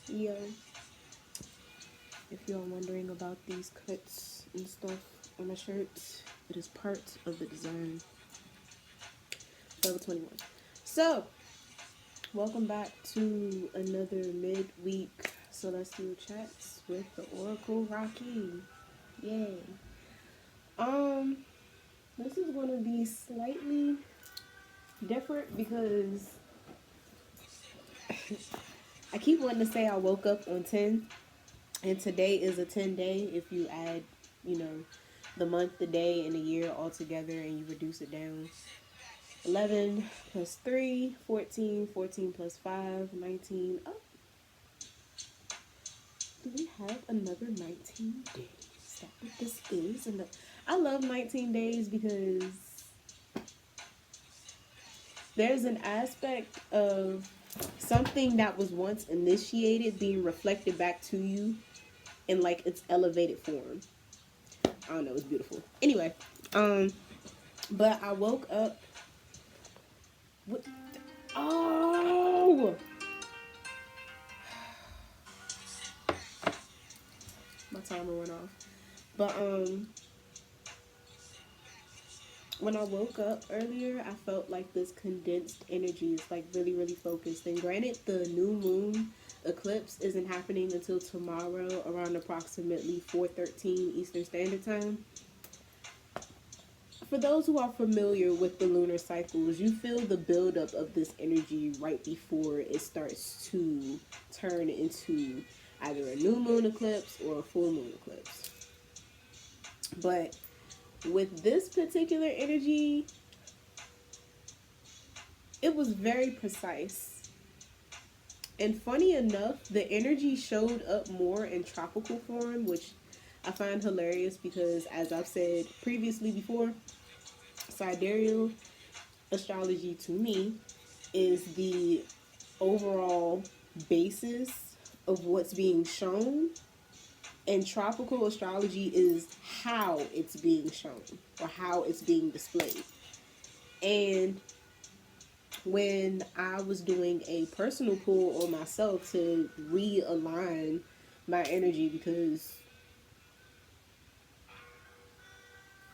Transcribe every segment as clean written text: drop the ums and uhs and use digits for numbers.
Yeah, if you're wondering about these cuts and stuff on my shirts, it is part of the design. Forever 21. So, welcome back to another midweek Celestial Chats with the Oracle Rocky. Yay. Um, this is going to be slightly different because I keep wanting to say I woke up on 10, and today is a 10 day if you add, you know, the month, the day, and the year all together and you reduce it down. 11 plus 3, 14, 14 plus 5, 19. Oh, do we have another 19 days? Is that what this is? And I love 19 days because there's an aspect of something that was once initiated being reflected back to you in like its elevated form. I don't know, it's beautiful. Anyway, um, but I woke up with, oh, my timer went off. But when I woke up earlier, I felt like this condensed energy is like really, really focused. And granted, the new moon eclipse isn't happening until tomorrow around approximately 4:13 Eastern Standard Time. For those who are familiar with the lunar cycles, you feel the buildup of this energy right before it starts to turn into either a new moon eclipse or a full moon eclipse. But with this particular energy, it was very precise. And funny enough, the energy showed up more in tropical form, which I find hilarious because, as I've said previously before, sidereal astrology to me is the overall basis of what's being shown, and tropical astrology is how it's being shown or how it's being displayed. And when I was doing a personal pull on myself to realign my energy, because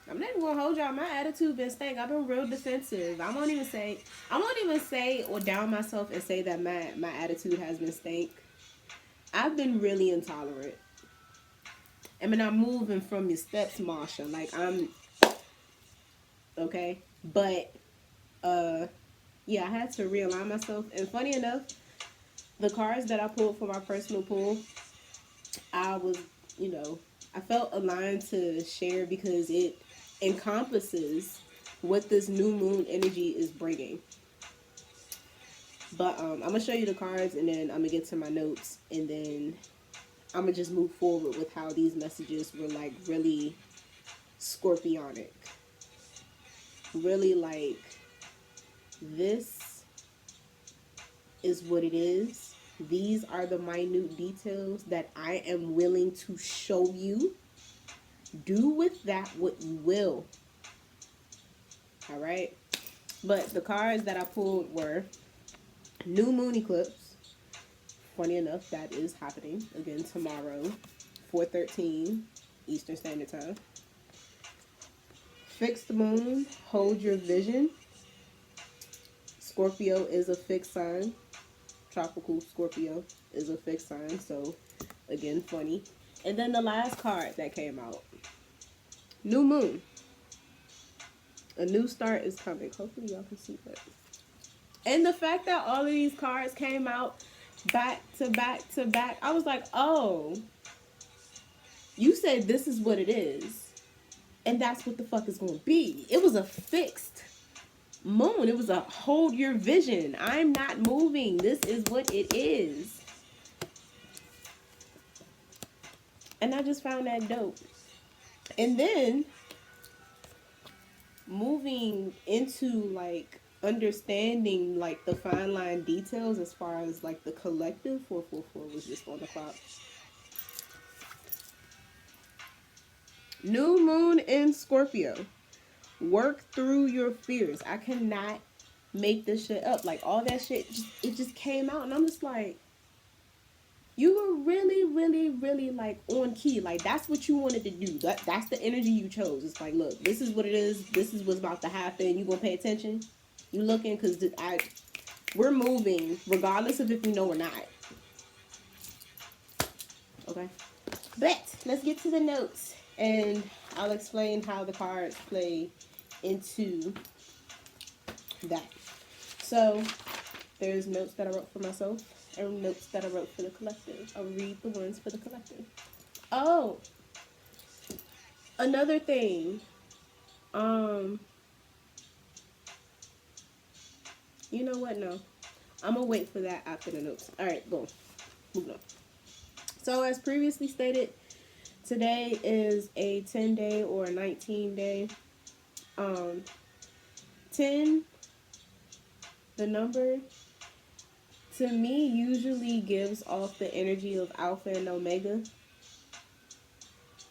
I'm not even gonna hold y'all, my attitude been stank. I've been real defensive. I won't even say or down myself and say that my attitude has been stank. I've been really intolerant. I mean, I'm moving from your steps, Marsha. Like, I'm okay, but yeah, I had to realign myself. And funny enough, the cards that I pulled for my personal pull, I was, you know, I felt aligned to share because it encompasses what this new moon energy is bringing. But I'm gonna show you the cards, and then I'm gonna get to my notes, and then I'm gonna just move forward with how these messages were like really scorpionic, really like, this is what it is. These are the minute details that I am willing to show you. Do with that what you will. All right. But the cards that I pulled were new moon eclipse. Funny enough, that is happening again tomorrow, 4:13 Eastern Standard Time. Fixed moon, hold your vision. Scorpio is a fixed sign. Tropical Scorpio is a fixed sign. So, again, funny. And then the last card that came out, new moon. A new start is coming. Hopefully, y'all can see that. And the fact that all of these cards came out back to back to back, I was like, oh, you said this is what it is. And that's what the fuck is going to be. It was a fixed moon. It was a hold your vision. I'm not moving. This is what it is. And I just found that dope. And then moving into like understanding like the fine line details as far as like the collective, 444 was just on the clock. New moon in Scorpio. Work through your fears. I cannot make this shit up. Like all that shit, it just came out, and I'm just like, You were really, really, really like on key. Like that's what you wanted to do. That's the energy you chose. It's like, look, this is what it is. This is what's about to happen. You gonna pay attention? You looking? Cause we're moving regardless of if we know or not. Okay. But let's get to the notes, and I'll explain how the cards play into that. So there's notes that I wrote for myself and notes that I wrote for the collective. I'll read the ones for the collective. Oh, another thing. You know what? No. I'm gonna wait for that after the notes. Alright, boom. Moving on. So as previously stated, today is a 10-day or a 19-day. 10, the number, to me usually gives off the energy of Alpha and Omega.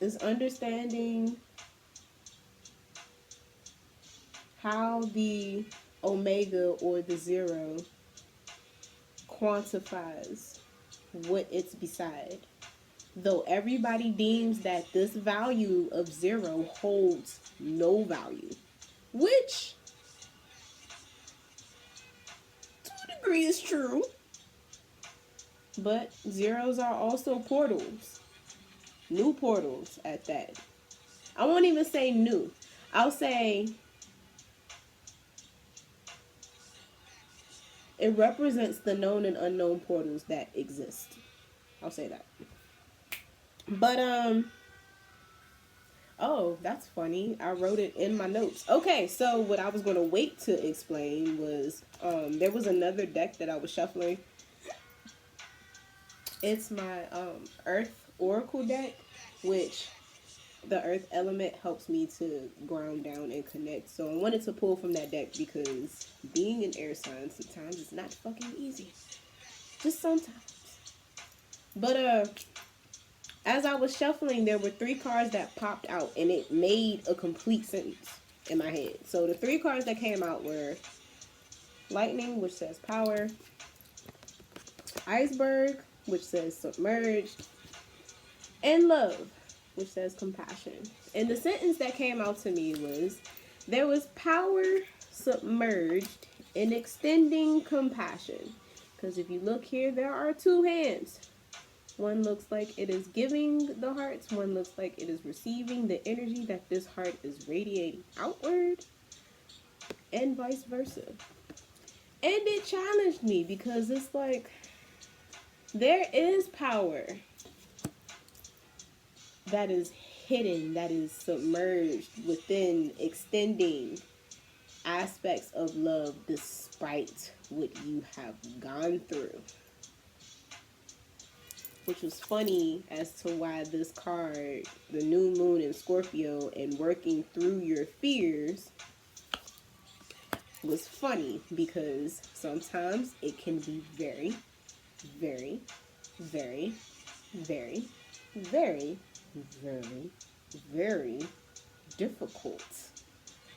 Is understanding how the Omega or the zero quantifies what it's beside. Though everybody deems that this value of zero holds no value, which to a degree is true. But zeros are also portals. New portals at that. I won't even say new. I'll say it represents the known and unknown portals that exist. I'll say that. But oh, that's funny. I wrote it in my notes. Okay, so what I was gonna wait to explain was there was another deck that I was shuffling. It's my Earth Oracle deck, which the Earth element helps me to ground down and connect. So I wanted to pull from that deck because being an air sign sometimes is not fucking easy. Just sometimes. But as I was shuffling, there were 3 cards that popped out, and it made a complete sentence in my head. So the 3 cards that came out were Lightning, which says power, Iceberg, which says submerged, and Love, which says compassion. And the sentence that came out to me was, there was power submerged in extending compassion. Because if you look here, there are 2 hands. One looks like it is giving the hearts. One looks like it is receiving the energy that this heart is radiating outward. And vice versa. And it challenged me because it's like, there is power that is hidden, that is submerged within extending aspects of love despite what you have gone through. Which was funny as to why this card, the new moon in Scorpio and working through your fears, was funny because sometimes it can be very, very, very, very, very, very, very difficult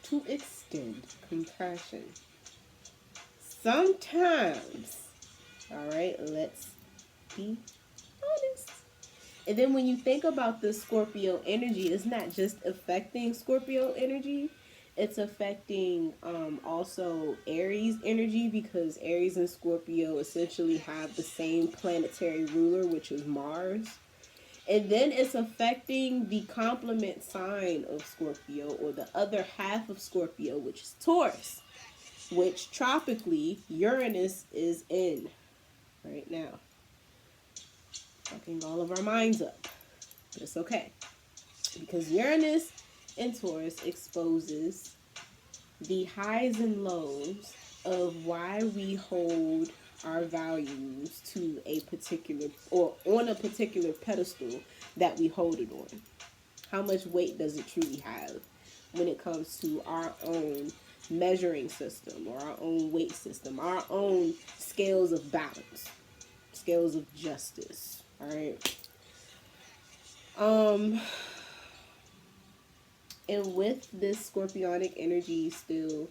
to extend compassion. Sometimes, all right, let's be honest. And then when you think about the Scorpio energy, it's not just affecting Scorpio energy, it's affecting also Aries energy, because Aries and Scorpio essentially have the same planetary ruler, which is Mars. And then it's affecting the complement sign of Scorpio, or the other half of Scorpio, which is Taurus, which tropically Uranus is in right now. Fucking all of our minds up. But it's okay. Because Uranus in Taurus exposes the highs and lows of why we hold our values to a particular, or on a particular pedestal that we hold it on. How much weight does it truly have when it comes to our own measuring system, or our own weight system, our own scales of balance, scales of justice, all right? And with this Scorpionic energy still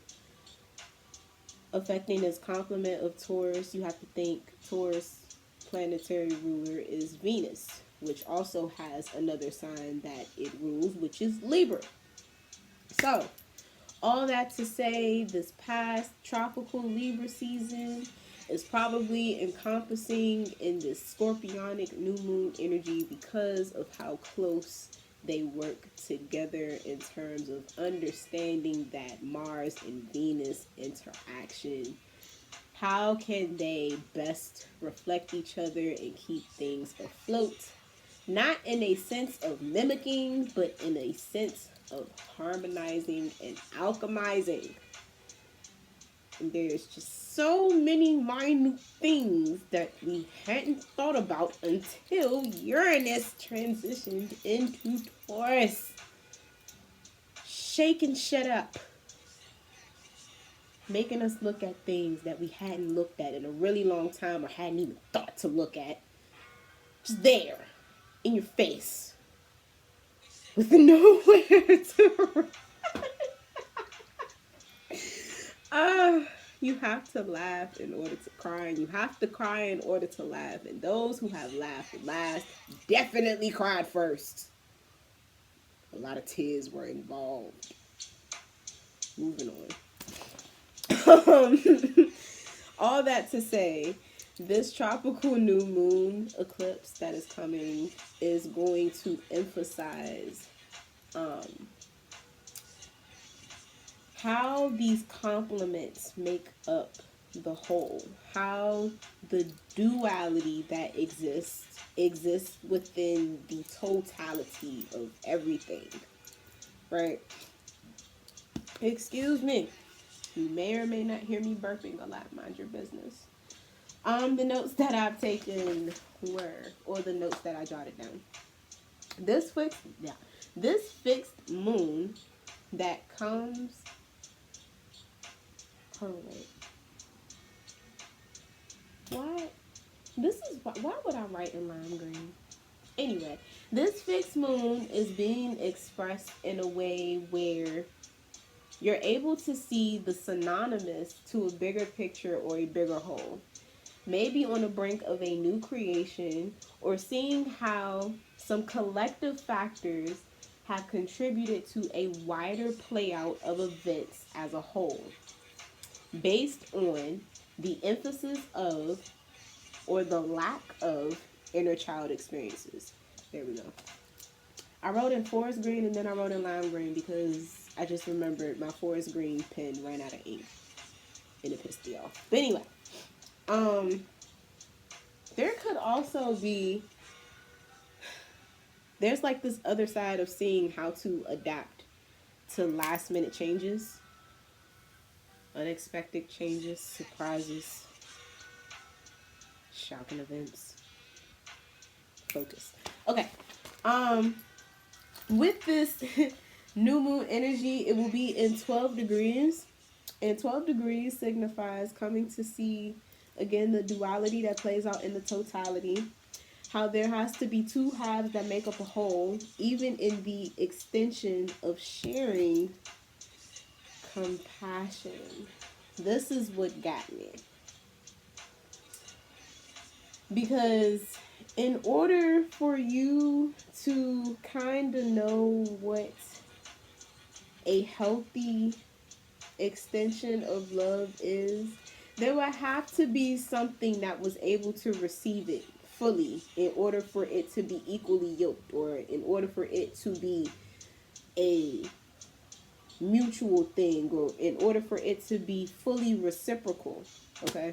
affecting this complement of Taurus, you have to think Taurus planetary ruler is Venus, which also has another sign that it rules, which is Libra. So, all that to say, this past tropical Libra season is probably encompassing in this scorpionic new moon energy because of how close they work together in terms of understanding that Mars and Venus interaction. How can they best reflect each other and keep things afloat? Not in a sense of mimicking, but in a sense of harmonizing and alchemizing. And there's just so many minute things that we hadn't thought about until Uranus transitioned into Taurus. Shake and shut up. Making us look at things that we hadn't looked at in a really long time or hadn't even thought to look at. Just there, in your face, with nowhere to you have to laugh in order to cry, and you have to cry in order to laugh. And those who have laughed last definitely cried first. A lot of tears were involved. Moving on. All that to say, this tropical new moon eclipse that is coming is going to emphasize how these complements make up the whole, how the duality that exists within the totality of everything, right? Excuse me. You may or may not hear me burping a lot. Mind your business. The notes that I've taken or the notes that I jotted down. This fixed moon that comes. Oh wait. Why? Why would I write in lime green? Anyway, this fixed moon is being expressed in a way where you're able to see the synonymous to a bigger picture or a bigger whole. Maybe on the brink of a new creation, or seeing how some collective factors have contributed to a wider playout of events as a whole, based on the emphasis of, or the lack of, inner child experiences. There we go. I wrote in forest green and then I wrote in lime green because I just remembered my forest green pen ran out of ink and it pissed me off. But anyway, there could also be, there's like this other side of seeing how to adapt to last minute changes, unexpected changes, surprises, shocking events. Focus. Okay. With this new moon energy, it will be in 12 degrees. And 12 degrees signifies coming to see, again, the duality that plays out in the totality. How there has to be two halves that make up a whole, even in the extension of sharing compassion. This is what got me. Because in order for you to kind of know what a healthy extension of love is, there would have to be something that was able to receive it fully in order for it to be equally yoked, or in order for it to be a mutual thing, or in order for it to be fully reciprocal. Okay?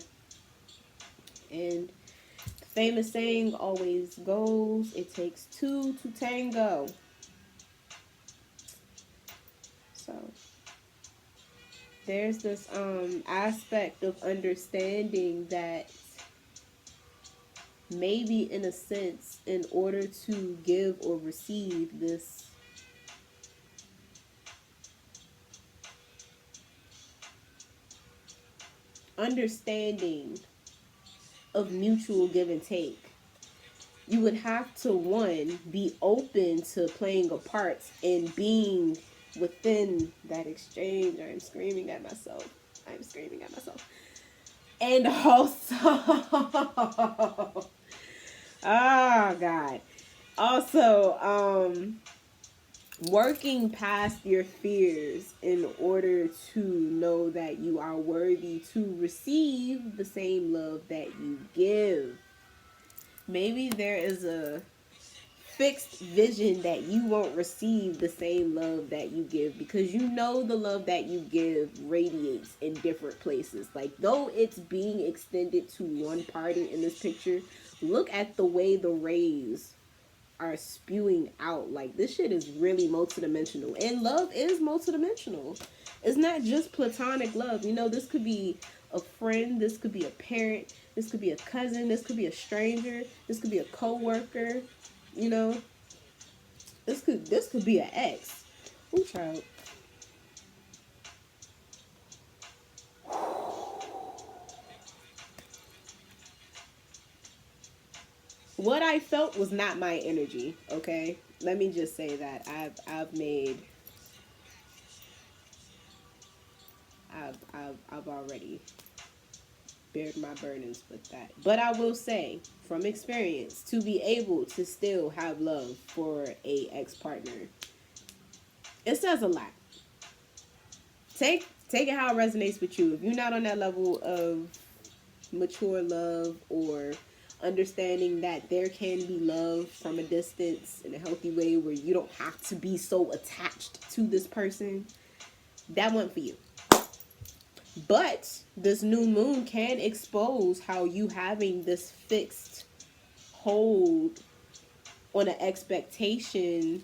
And the famous saying always goes, it takes two to tango. So there's this aspect of understanding that maybe in a sense, in order to give or receive this understanding of mutual give and take, you would have to, one, be open to playing a part and being within that exchange. I'm screaming at myself. And also Oh God. Also, working past your fears in order to know that you are worthy to receive the same love that you give. Maybe there is a fixed vision that you won't receive the same love that you give, because you know the love that you give radiates in different places. Like, though it's being extended to one party in this picture, look at the way the rays are spewing out. Like, this shit is really multidimensional, and love is multidimensional. It's not just platonic love. You know, this could be a friend, this could be a parent, this could be a cousin, this could be a stranger, this could be a co-worker. You know, this could be an ex. Ooh, child. What I felt was not my energy. Okay, let me just say that I've already bared my burdens with that. But I will say, from experience, to be able to still have love for a ex partner, it says a lot. Take it how it resonates with you. If you're not on that level of mature love or understanding that there can be love from a distance in a healthy way where you don't have to be so attached to this person, that went for you. But this new moon can expose how you having this fixed hold on an expectation,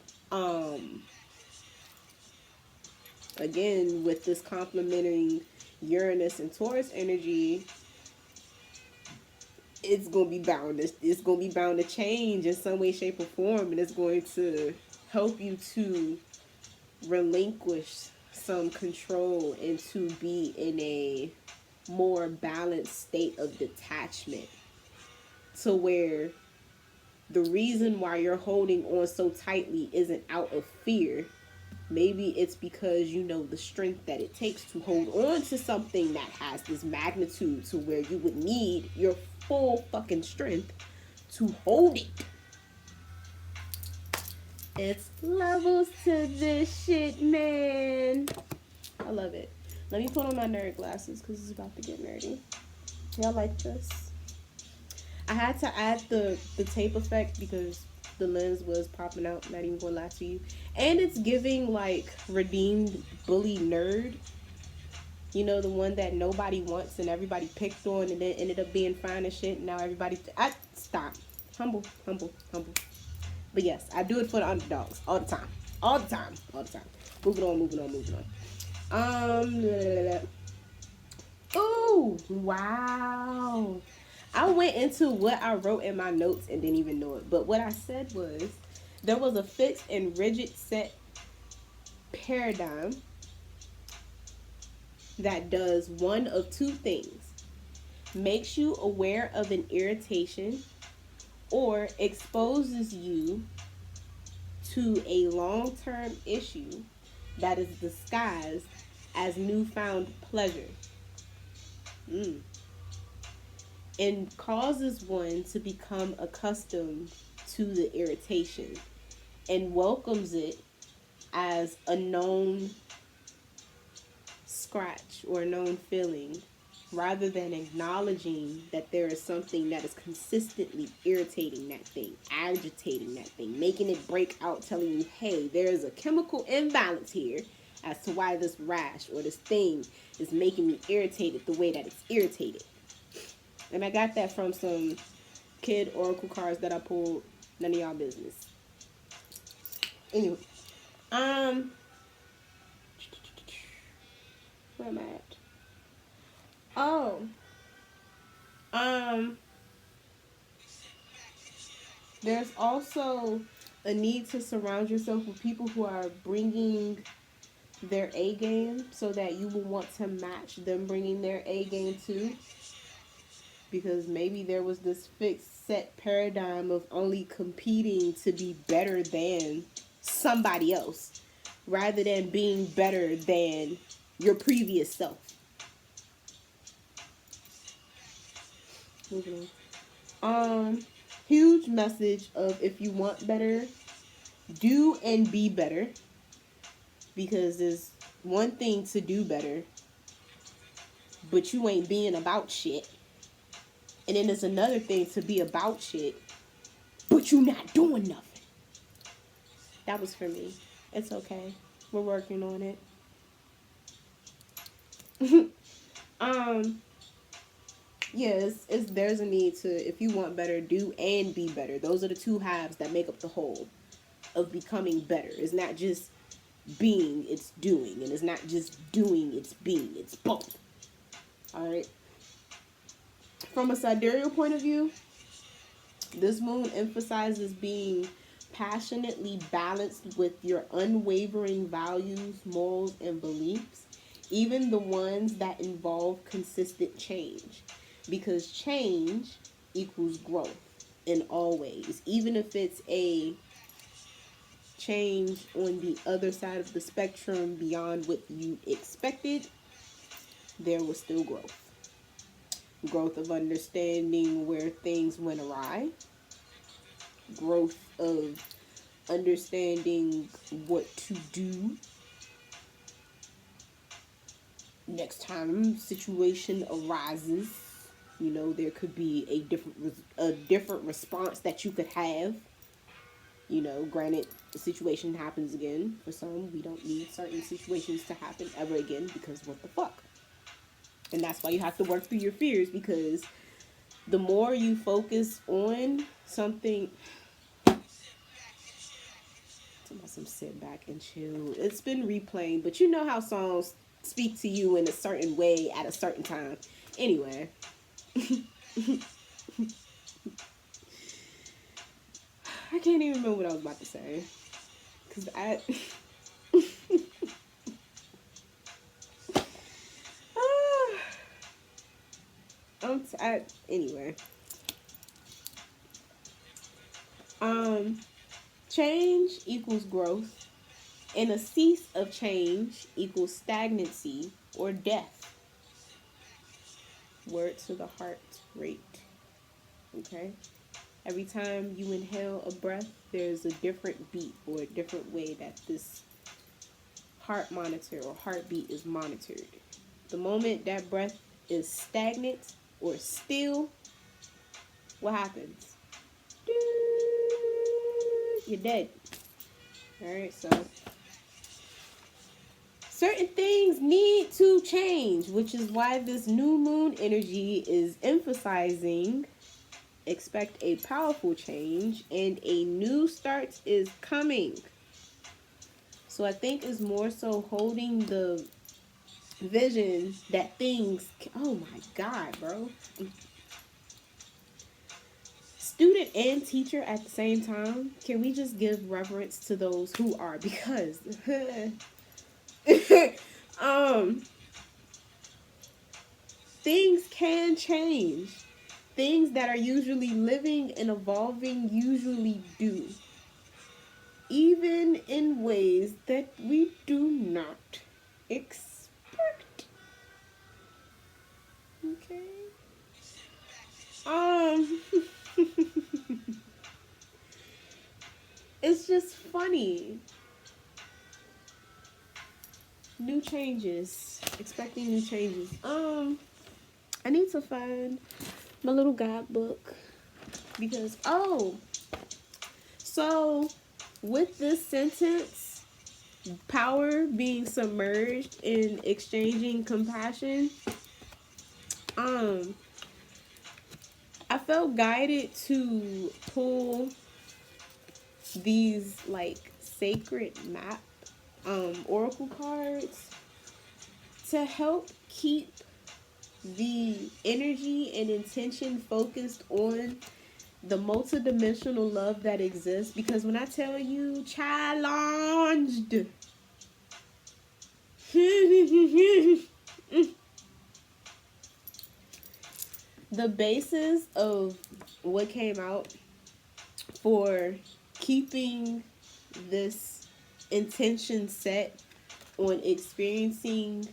again with this complementing Uranus and Taurus energy, it's gonna be bound to change in some way, shape, or form, and it's going to help you to relinquish some control and to be in a more balanced state of detachment, to where the reason why you're holding on so tightly isn't out of fear. Maybe it's because you know the strength that it takes to hold on to something that has this magnitude, to where you would need your full fucking strength to hold it. It's levels to this shit, man. I love it. Let me put on my nerd glasses because it's about to get nerdy. Y'all like this? I had to add the tape effect because the lens was popping out. Not even gonna lie to you. And it's giving like redeemed bully nerd. You know, the one that nobody wants and everybody picked on and then ended up being fine and shit. And now everybody, I stop. Humble, humble, humble. But yes, I do it for the underdogs all the time, all the time, all the time. Moving on, moving on, moving on. Ooh, wow. I went into what I wrote in my notes and didn't even know it. But what I said was, there was a fixed and rigid set paradigm that does one of two things: makes you aware of an irritation or exposes you to a long-term issue that is disguised as newfound pleasure. And causes one to become accustomed to the irritation and welcomes it as a known scratch or a known feeling, rather than acknowledging that there is something that is consistently irritating that thing, agitating that thing, making it break out, telling you, hey, there is a chemical imbalance here as to why this rash or this thing is making me irritated the way that it's irritated. And I got that from some kid oracle cards that I pulled. None of y'all business. Anyway, where am I at? Oh, there's also a need to surround yourself with people who are bringing their A game, so that you will want to match them bringing their A game too. Because maybe there was this fixed set paradigm of only competing to be better than somebody else, rather than being better than your previous self. Moving on. Huge message of if you want better, do and be better. Because there's one thing to do better, but you ain't being about shit. And then there's another thing to be about shit, but you not doing nothing. That was for me. It's okay. We're working on it. Yes, there's a need to, if you want better, do and be better. Those are the two halves that make up the whole of becoming better. It's not just being, it's doing. And it's not just doing, it's being. It's both. Alright? From a sidereal point of view, this moon emphasizes being passionately balanced with your unwavering values, morals, and beliefs, even the ones that involve consistent change. Because change equals growth in all ways. Even if it's a change on the other side of the spectrum beyond what you expected, there was still growth. Growth of understanding where things went awry. Growth of understanding what to do next time situation arises. You know, there could be a different response that you could have. You know, granted, the situation happens again. For some, we don't need certain situations to happen ever again, because what the fuck? And that's why you have to work through your fears, because the more you focus on something, some sit back and chill. It's been replaying, but you know how songs speak to you in a certain way at a certain time. Anyway. I can't even remember what I was about to say. Because anyway. Change equals growth, and a cease of change equals stagnancy or death. Word to the heart rate. Okay? Every time you inhale a breath, there's a different beat or a different way that this heart monitor or heartbeat is monitored. The moment that breath is stagnant or still, what happens? You're dead. Alright, so certain things need to change, which is why this new moon energy is emphasizing expect a powerful change and a new start is coming. So I think it's more so holding the vision that things, oh my God, bro. Student and teacher at the same time. Can we just give reverence to those who are? Because things can change. Things that are usually living and evolving usually do. Even in ways that we do not expect. Okay. It's just funny. New changes. Expecting new changes. I need to find my little guidebook. Because, so with this sentence, power being submerged in exchanging compassion, I felt guided to pull these like sacred map oracle cards to help keep the energy and intention focused on the multidimensional love that exists. Because when I tell you challenged, the basis of what came out for keeping this intention set on experiencing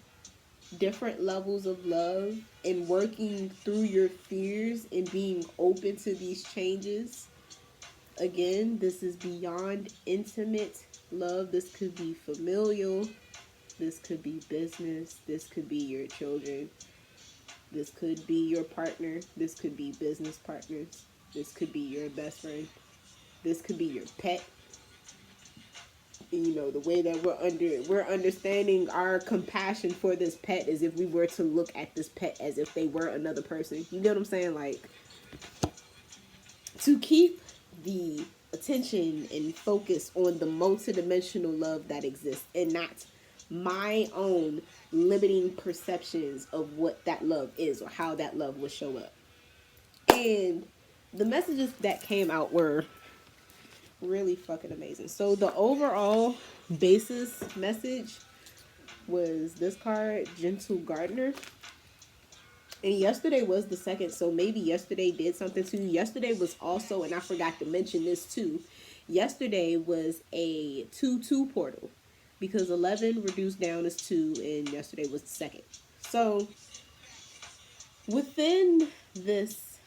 different levels of love and working through your fears and being open to these changes. Again, this is beyond intimate love. This could be familial. This could be business. This could be your children. This could be your partner. This could be business partners. This could be your best friend. This could be your pet. You know, the way that we're understanding our compassion for this pet as if we were to look at this pet as if they were another person. You know what I'm saying? Like, to keep the attention and focus on the multidimensional love that exists and not my own limiting perceptions of what that love is or how that love will show up. And the messages that came out were really fucking amazing. So the overall basis message was this card, Gentle Gardener. And yesterday was the second, so maybe yesterday did something to you. Yesterday was also, and I forgot to mention this too, yesterday was a 2-2 portal because 11 reduced down is 2 and yesterday was the second. So within this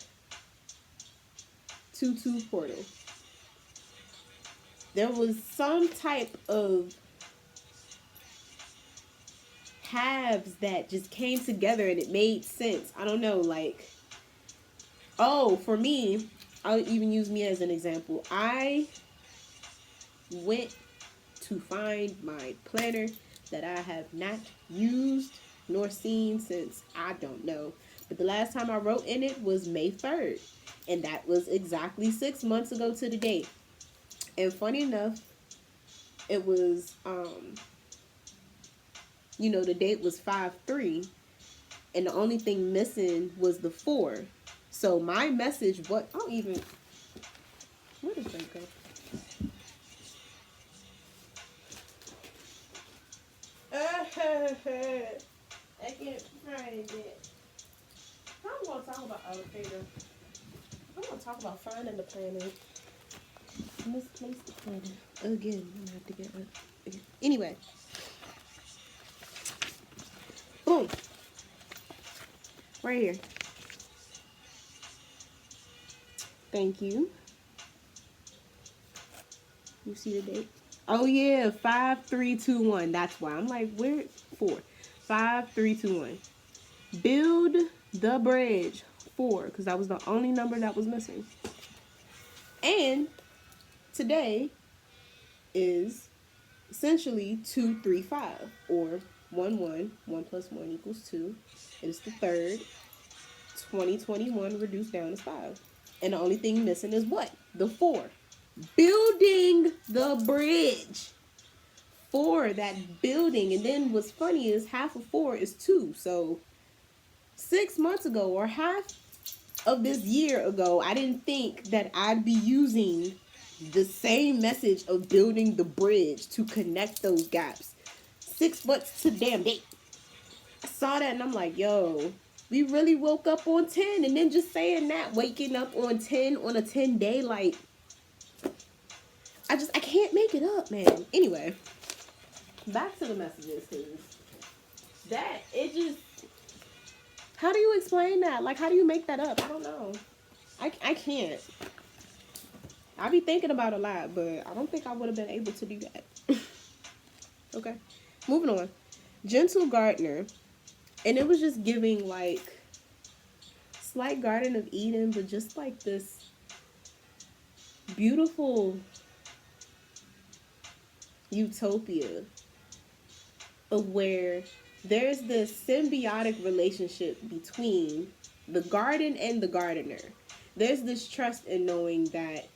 2-2 portal, there was some type of halves that just came together and it made sense. I don't know, like, oh, for me, I'll even use me as an example. I went to find my planner that I have not used nor seen since I don't know. But the last time I wrote in it was May 3rd. And that was exactly 6 months ago to the date. And funny enough, it was, you know, the date was 5/3. And the only thing missing was the 4. So my message, what, I don't even, where does that go? I can't find it. I'm going to talk about Alfredo. I'm going to talk about finding the planner. Misplaced the planner. Again, I'm going to have to get it. Okay. Anyway. Boom. Right here. Thank you. You see the date? Oh yeah, 5-3-2-1. That's why I'm like, where? 4. 5-3-2-1. Build the bridge. 4, because that was the only number that was missing. And today is essentially 2-3-5, or 1-1. 1 plus 1 equals 2. It is the 3rd. 2021 reduced down to 5. And the only thing missing is what? The 4. Building the bridge. 4, that building. And then what's funny is half of 4 is 2. So 6 months ago, or half of this year ago, I didn't think that I'd be using the same message of building the bridge to connect those gaps. 6 months to damn date. I saw that and I'm like, yo, we really woke up on 10. And then just saying that, waking up on 10 on a 10-day, like, I can't make it up, man. Anyway, back to the messages, because that, it just, how do you explain that? Like, how do you make that up? I don't know. I can't. I be thinking about it a lot, but I don't think I would have been able to do that. Okay, moving on. Gentle Gardener, and it was just giving, like, slight Garden of Eden, but just like this beautiful utopia of where there's this symbiotic relationship between the garden and the gardener. There's this trust in knowing that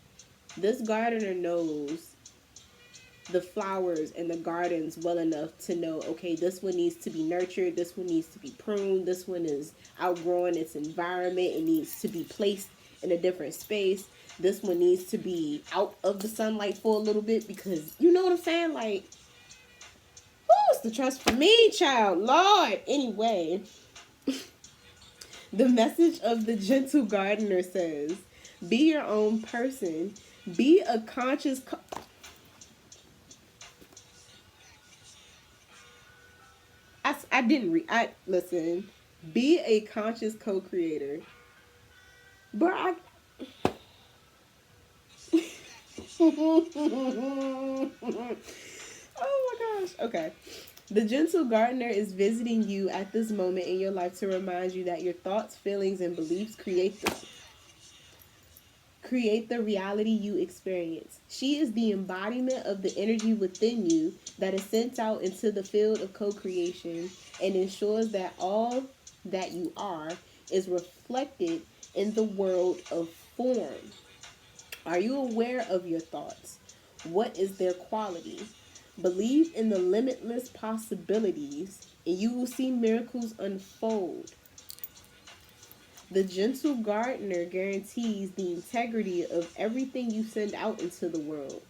this gardener knows the flowers and the gardens well enough to know, okay, this one needs to be nurtured, this one needs to be pruned, this one is outgrowing its environment, it needs to be placed in a different space, this one needs to be out of the sunlight for a little bit, because, you know what I'm saying, like, who's the trust for me, child, Lord. Anyway, the message of the Gentle Gardener says, be your own person, be a conscious I didn't read. Listen. Be a conscious co-creator. Bro, oh my gosh. Okay. The gentle gardener is visiting you at this moment in your life to remind you that your thoughts, feelings, and beliefs create the reality you experience. She is the embodiment of the energy within you that is sent out into the field of co-creation and ensures that all that you are is reflected in the world of form. Are you aware of your thoughts? What is their quality? Believe in the limitless possibilities, and you will see miracles unfold. The gentle gardener guarantees the integrity of everything you send out into the world.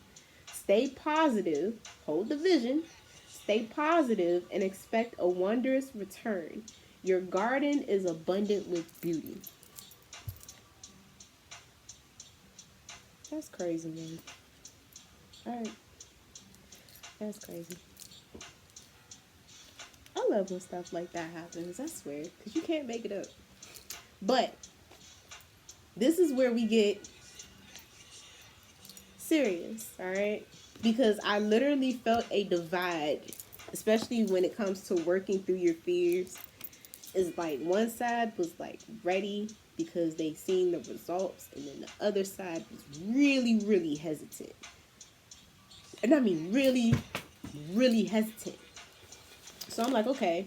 Stay positive, hold the vision, stay positive, and expect a wondrous return. Your garden is abundant with beauty. That's crazy, man. Alright, that's crazy. I love when stuff like that happens, I swear, because you can't make it up. But this is where we get serious, alright? Because I literally felt a divide, especially when it comes to working through your fears. It's like one side was like ready because they seen the results, and then the other side was really, really hesitant. And I mean really, really hesitant. So I'm like, okay,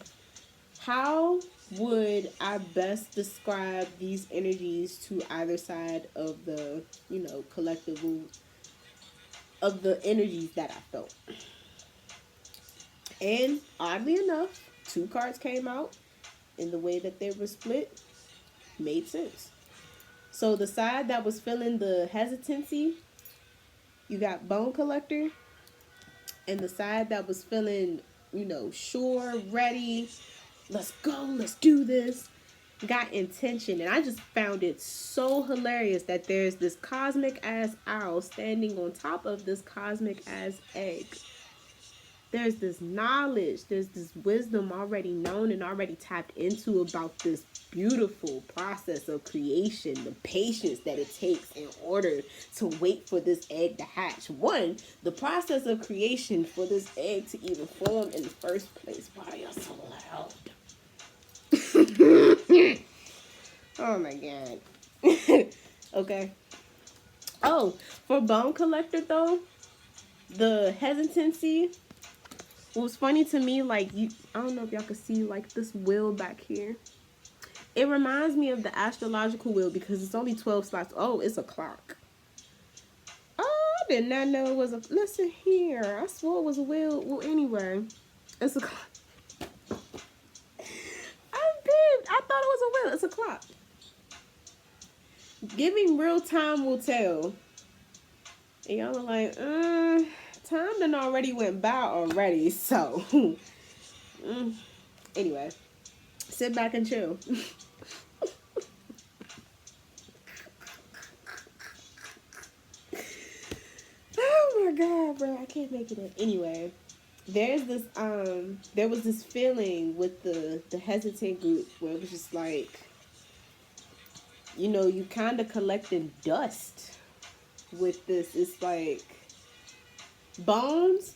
how would I best describe these energies to either side of the, collective of the energies that I felt? And oddly enough, two cards came out, and the way that they were split made sense. So the side that was feeling the hesitancy, you got Bone Collector, and the side that was feeling, sure, ready, let's go, let's do this, got intention. And I just found it so hilarious that there's this cosmic ass owl standing on top of this cosmic ass egg. There's this knowledge, there's this wisdom already known and already tapped into about this beautiful process of creation, the patience that it takes in order to wait for this egg to hatch. One, the process of creation for this egg to even form in the first place. Why are you so loud? Oh my god. Okay. Oh, for Bone Collector though, the hesitancy, what was funny to me, like, I don't know if y'all can see, like, this wheel back here. It reminds me of the astrological wheel because it's only 12 slots. Oh, it's a clock. Oh, I did not know it was a... Listen here. I swore it was a wheel. Well, anyway, it's a clock. I thought it was a wheel. It's a clock. Giving real time will tell. And y'all are like, time done already went by already, so... Anyway, sit back and chill. Oh my god, bro, I can't make it up. Anyway, there was this feeling with the hesitant group where it was just like, you kind of collecting dust with this. It's like bones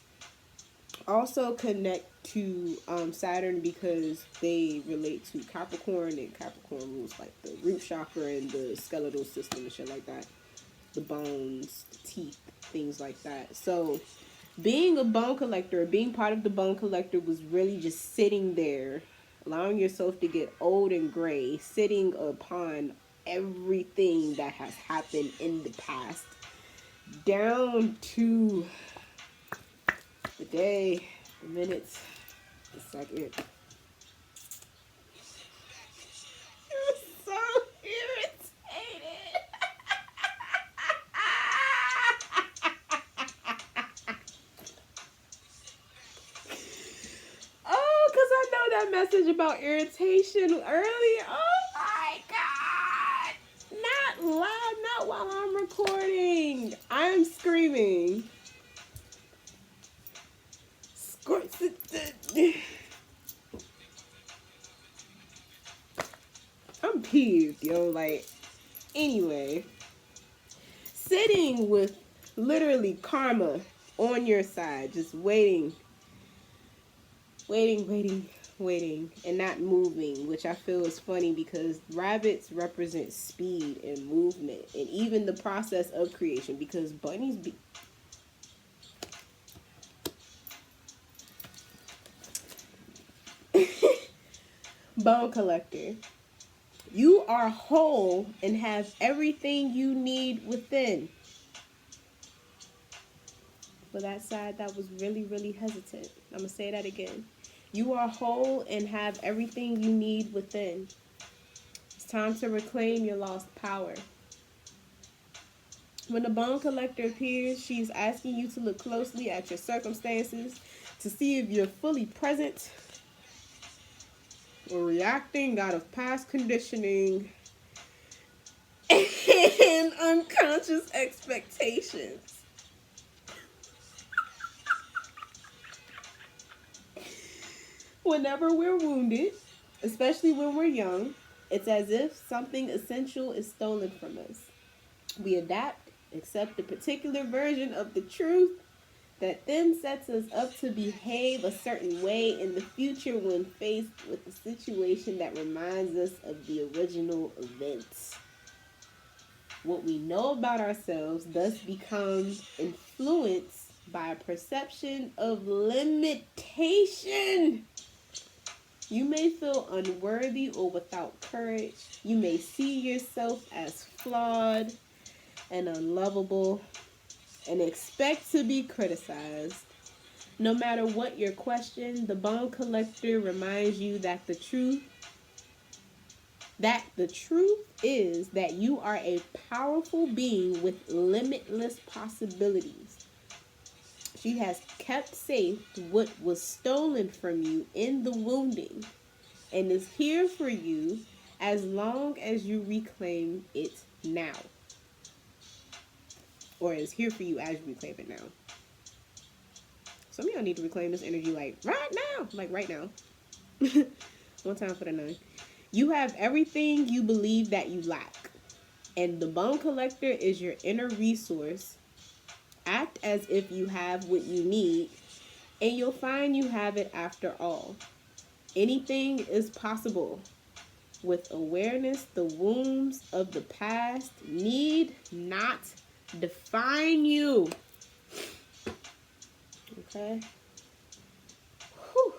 also connect to Saturn because they relate to Capricorn, and Capricorn rules like the root chakra and the skeletal system and shit like that. The bones, the teeth, things like that. So being a bone collector, being part of the bone collector was really just sitting there, allowing yourself to get old and gray, sitting upon everything that has happened in the past, down to the day, the minutes, the second. You're so irritated. Oh, because I know that message about irritation earlier. Oh my god. Not loud, not while I'm recording. I'm screaming. I'm peeved, yo. Like, anyway, sitting with literally karma on your side, just waiting, waiting, waiting, waiting, and not moving, which I feel is funny because rabbits represent speed and movement, and even the process of creation. Because bunnies be bone collector. You are whole and have everything you need within. For that side that was really, really hesitant, I'm going to say that again. You are whole and have everything you need within. It's time to reclaim your lost power. When the bone collector appears, she's asking you to look closely at your circumstances to see if you're fully present or reacting out of past conditioning and unconscious expectations. Whenever we're wounded, especially when we're young, it's as if something essential is stolen from us. We adapt, accept a particular version of the truth that then sets us up to behave a certain way in the future when faced with a situation that reminds us of the original events. What we know about ourselves thus becomes influenced by a perception of limitation. You may feel unworthy or without courage. You may see yourself as flawed and unlovable and expect to be criticized. No matter what your question, the bone collector reminds you that the truth is that you are a powerful being with limitless possibilities. She has kept safe what was stolen from you in the wounding and is here for you as long as you reclaim it now. Or is here for you as you reclaim it now. Some of y'all need to reclaim this energy like right now. Like right now. One time for the 9. You have everything you believe that you lack. And the bone collector is your inner resource. Act as if you have what you need, and you'll find you have it after all. Anything is possible. With awareness, the wounds of the past need not define you. Okay? Whew.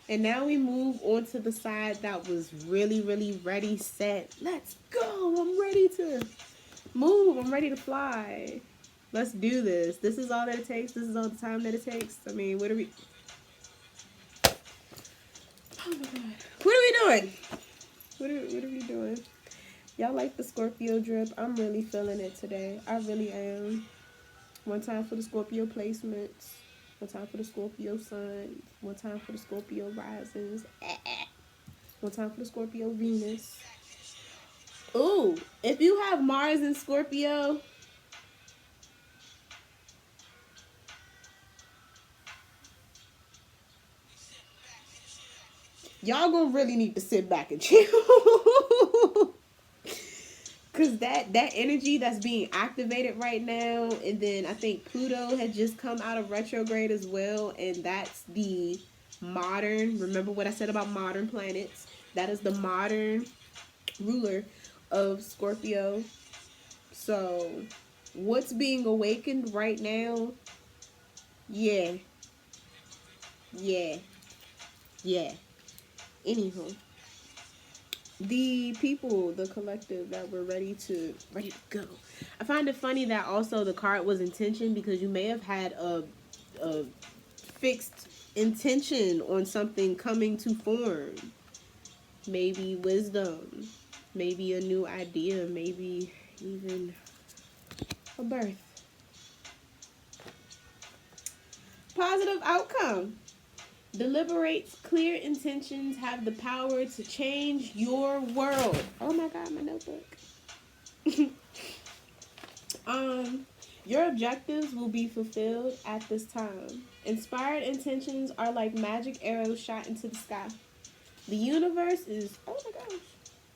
And now we move on to the side that was really, really ready, set. Let's go. I'm ready to move. I'm ready to fly. Let's do this. This is all that it takes. This is all the time that it takes. I mean, what are we... Oh my God. What are we doing? What are we doing? Y'all like the Scorpio drip? I'm really feeling it today. I really am. One time for the Scorpio placements. One time for the Scorpio sun. One time for the Scorpio risings. One time for the Scorpio Venus. Ooh, if you have Mars in Scorpio... y'all gonna really need to sit back and chill. Because that energy that's being activated right now, and then I think Pluto had just come out of retrograde as well, and that's the modern, remember what I said about modern planets? That is the modern ruler of Scorpio. So, what's being awakened right now? Yeah. Anywho, the people, the collective that were ready to go. I find it funny that also the card was intention, because you may have had a fixed intention on something coming to form. Maybe wisdom, maybe a new idea, maybe even a birth. Positive outcome. Deliberates, clear intentions have the power to change your world. Oh my God, my notebook. Your objectives will be fulfilled at this time. Inspired intentions are like magic arrows shot into the sky. The universe is, oh my gosh.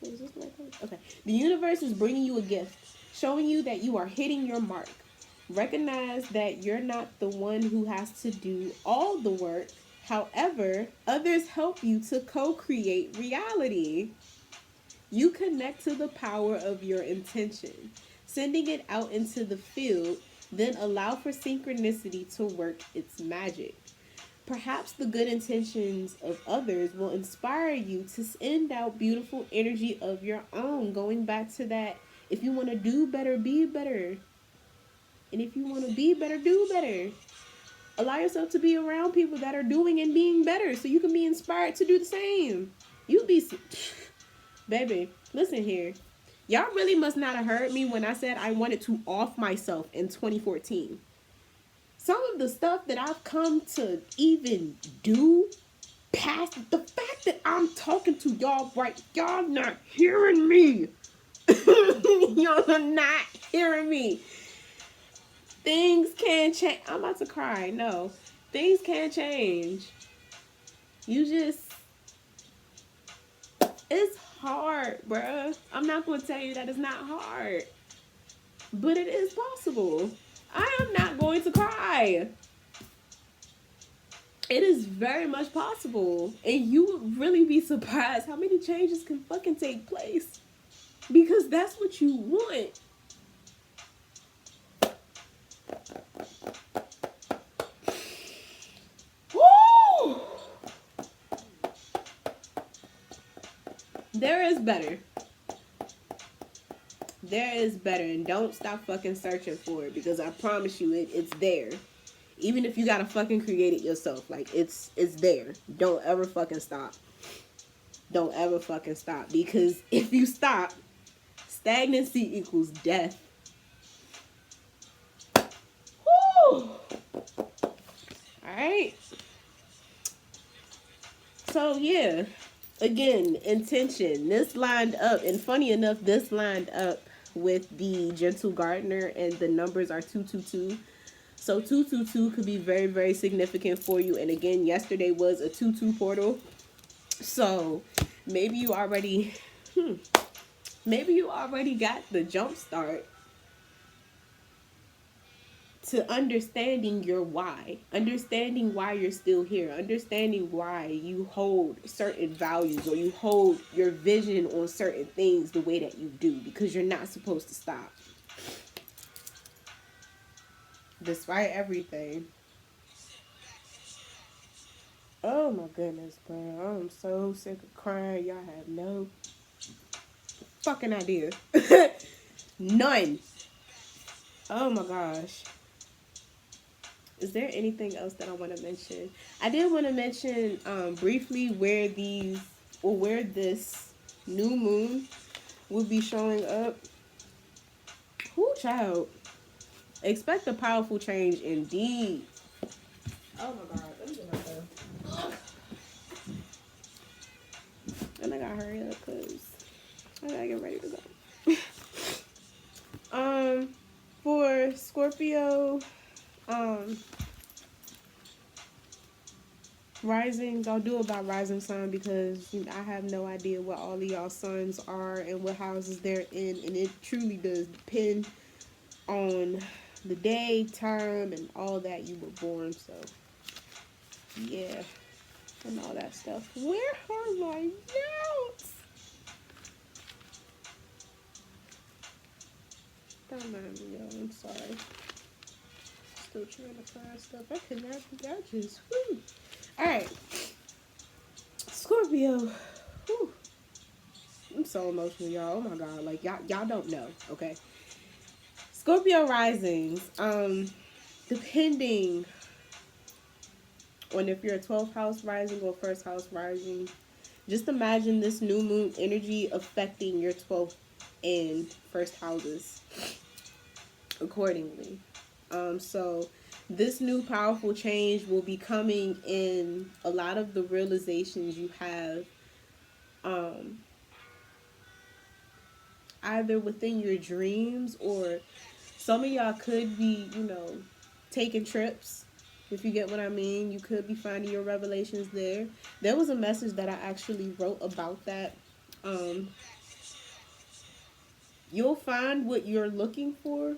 Wait, is this the right one? Okay. The universe is bringing you a gift, showing you that you are hitting your mark. Recognize that you're not the one who has to do all the work. However, others help you to co-create reality. You connect to the power of your intention, sending it out into the field, then allow for synchronicity to work its magic. Perhaps the good intentions of others will inspire you to send out beautiful energy of your own. Going back to that, if you want to do better, be better. And if you want to be better, do better. Allow yourself to be around people that are doing and being better so you can be inspired to do the same. You be... Baby, listen here. Y'all really must not have heard me when I said I wanted to off myself in 2014. Some of the stuff that I've come to even do past the fact that I'm talking to y'all right, y'all not hearing me. Y'all are not hearing me. Things can change. I'm about to cry. No. Things can change. You just... It's hard, bruh. I'm not going to tell you that it's not hard. But it is possible. I am not going to cry. It is very much possible. And you would really be surprised how many changes can fucking take place. Because that's what you want. Woo! There is better. There is better. And don't stop fucking searching for it. Because I promise you, it's there. Even if you gotta fucking create it yourself. Like, it's there. Don't ever fucking stop. Don't ever fucking stop. Because if you stop, stagnancy equals death. Woo! Alright. So, yeah. Again, intention. This lined up. And funny enough, this lined up with the Gentle Gardener. And the numbers are 222. So 222 could be very, very significant for you. And again, yesterday was a 2-2 portal. So maybe you already, maybe you already got the jump start to understanding your why. Understanding why you're still here. Understanding why you hold certain values or you hold your vision on certain things the way that you do. Because you're not supposed to stop. Despite everything. Oh my goodness, bro. I'm so sick of crying. Y'all have no fucking idea. None. Oh my gosh. Is there anything else that I want to mention? I did want to mention briefly where this new moon will be showing up. Whoo, child. Expect a powerful change indeed. Oh my god, let me get my phone. And I gotta hurry up because I gotta get ready to go. For Scorpio, risings, I'll do about rising sun because I have no idea what all of y'all suns are and what houses they're in, and it truly does depend on the day, time, and all that you were born. So yeah, and all that stuff. Where are my notes? Don't mind me, y'all. I'm sorry. Still trying to find stuff. I cannot be out just. Whew. All right, Scorpio. Whew. I'm so emotional, y'all. Oh my god, like y'all don't know, okay? Scorpio risings, depending on if you're a 12th house rising or first house rising, just imagine this new moon energy affecting your 12th and first houses accordingly. So this new powerful change will be coming in a lot of the realizations you have, either within your dreams, or some of y'all could be, taking trips, if you get what I mean. You could be finding your revelations there. There was a message that I actually wrote about that You'll find what you're looking for.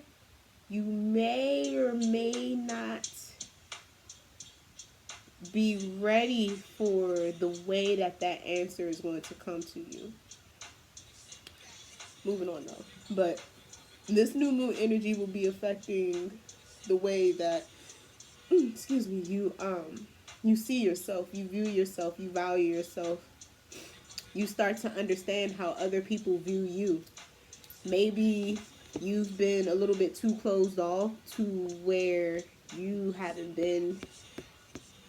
You may or may not be ready for the way that that answer is going to come to you. Moving on though. But this new moon energy will be affecting the way that excuse me, you see yourself, you view yourself, you value yourself. You start to understand how other people view you. Maybe you've been a little bit too closed off to where you haven't been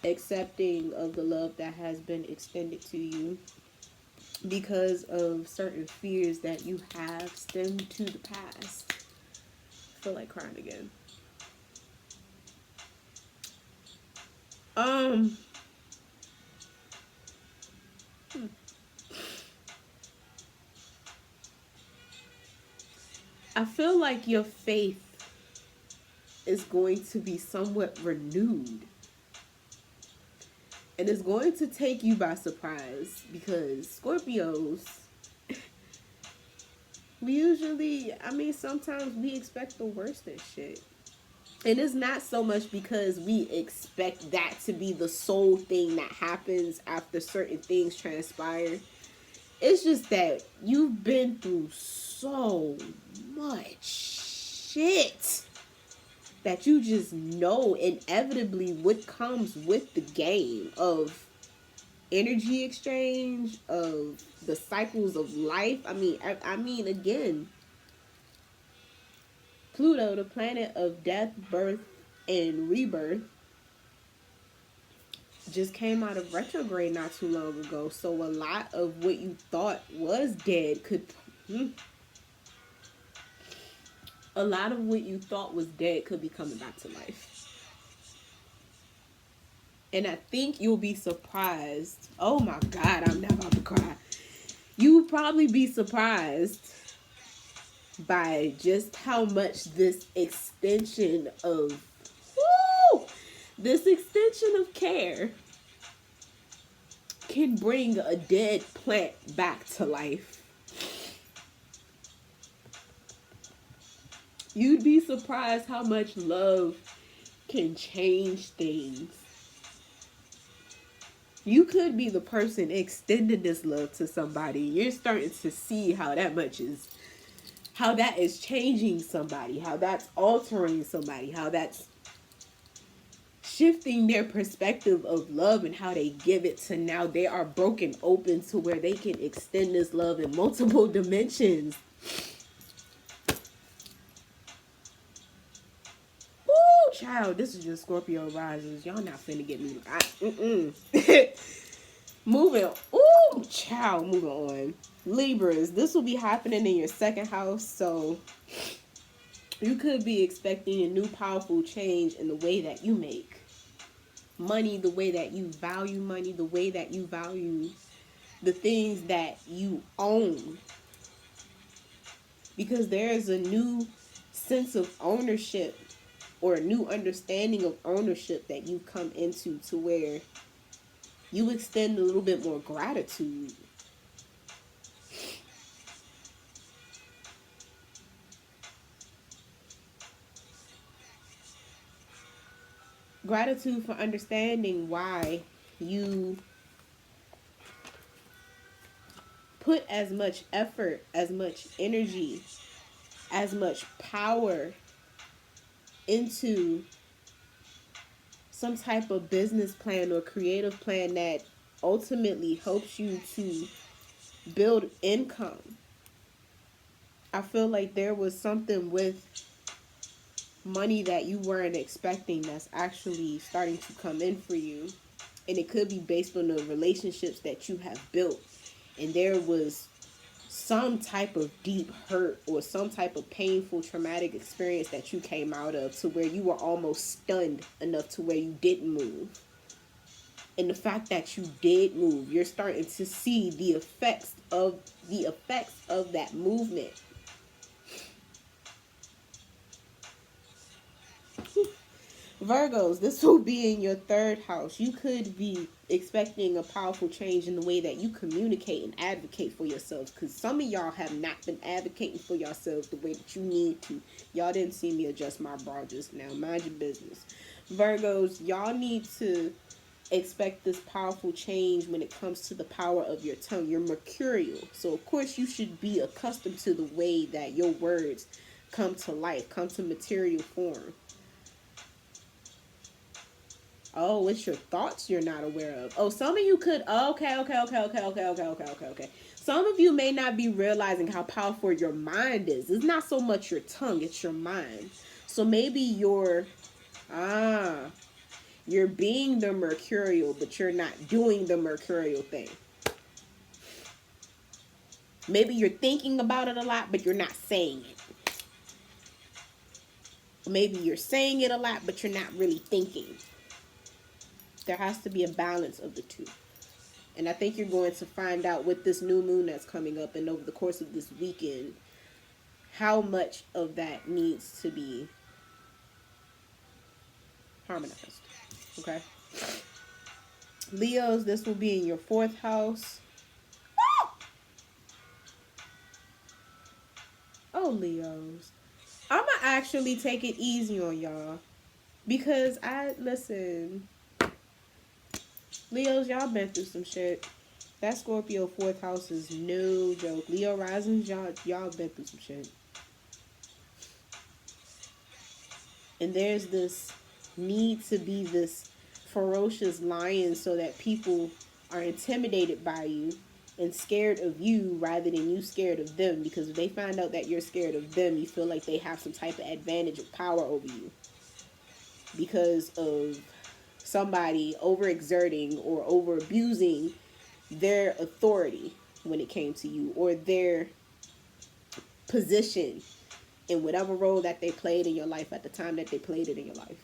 accepting of the love that has been extended to you because of certain fears that you have stemmed to the past. I feel like crying again. I feel like your faith is going to be somewhat renewed. And it's going to take you by surprise because Scorpios, we usually, sometimes we expect the worst in shit. And it's not so much because we expect that to be the sole thing that happens after certain things transpire. It's just that you've been through so much shit that you just know inevitably what comes with the game of energy exchange, of the cycles of life. I mean, again, Pluto, the planet of death, birth, and rebirth, just came out of retrograde not too long ago. So a lot of what you thought was dead could... A lot of what you thought was dead could be coming back to life. And I think you'll be surprised. Oh my God, I'm not about to cry. You'll probably be surprised by just how much this extension of care can bring a dead plant back to life. You'd be surprised how much love can change things. You could be the person extending this love to somebody. You're starting to see how that is changing somebody, how that's altering somebody, how that's shifting their perspective of love and how they give it to now they are broken open to where they can extend this love in multiple dimensions. Woo, child, this is just Scorpio risers. Y'all not finna get me. Moving on. Libras, this will be happening in your second house, so you could be expecting a new powerful change in the way that you make money, the way that you value money, the way that you value the things that you own. Because there is a new sense of ownership or a new understanding of ownership that you come into to where you extend a little bit more gratitude. Gratitude for understanding why you put as much effort, as much energy, as much power into some type of business plan or creative plan that ultimately helps you to build income. I feel like there was something with money that you weren't expecting that's actually starting to come in for you. And it could be based on the relationships that you have built. And there was some type of deep hurt or some type of painful, traumatic experience that you came out of to where you were almost stunned enough to where you didn't move. And the fact that you did move, you're starting to see the effects of that movement. Virgos, this will be in your third house. You could be expecting a powerful change in the way that you communicate and advocate for yourselves. Because some of y'all have not been advocating for yourselves the way that you need to. Y'all didn't see me adjust my bra just now. Mind your business. Virgos, y'all need to expect this powerful change when it comes to the power of your tongue. You're mercurial. So, of course, you should be accustomed to the way that your words come to life, come to material form. Oh, it's your thoughts you're not aware of. Oh, some of you could. Okay. Some of you may not be realizing how powerful your mind is. It's not so much your tongue, it's your mind. So maybe you're being the mercurial, but you're not doing the mercurial thing. Maybe you're thinking about it a lot, but you're not saying it. Maybe you're saying it a lot, but you're not really thinking. There has to be a balance of the two. And I think you're going to find out with this new moon that's coming up and over the course of this weekend, how much of that needs to be harmonized. Okay? Leos, this will be in your fourth house. Oh, Leos. I'm going to actually take it easy on y'all. Because listen, Leos, y'all been through some shit. That Scorpio fourth house is no joke. Leo risings, y'all been through some shit. And there's this need to be this ferocious lion so that people are intimidated by you and scared of you rather than you scared of them. Because if they find out that you're scared of them, you feel like they have some type of advantage or power over you. Because of somebody overexerting or over abusing their authority when it came to you, or their position in whatever role that they played in your life at the time that they played it in your life.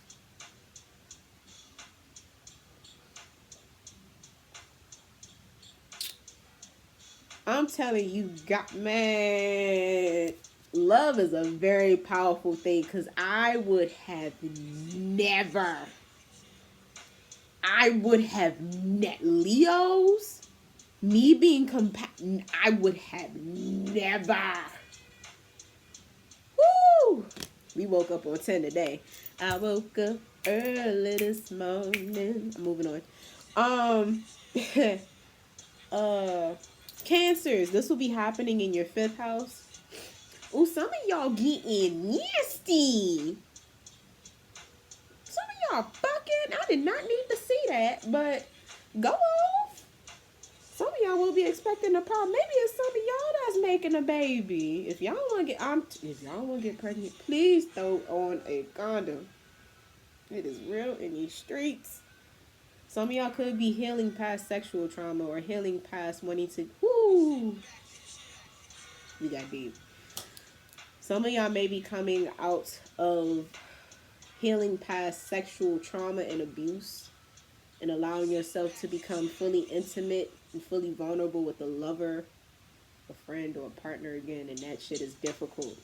I'm telling you, man, love is a very powerful thing, because I would have Leos, me being I would have never. Woo! We woke up on 10 today. I woke up early this morning. I'm moving on. Cancers, this will be happening in your fifth house. Oh, some of y'all getting nasty. Some of y'all fucking. I did not need to see that, but go off. Some of y'all will be expecting a problem. Maybe it's some of y'all that's making a baby. If y'all want to get pregnant, please throw on a condom. It is real in these streets. Some of y'all could be healing past sexual trauma or healing past wanting to. Woo! We got deep. Some of y'all may be coming out of healing past sexual trauma and abuse and allowing yourself to become fully intimate and fully vulnerable with a lover, a friend, or a partner again, and that shit is difficult.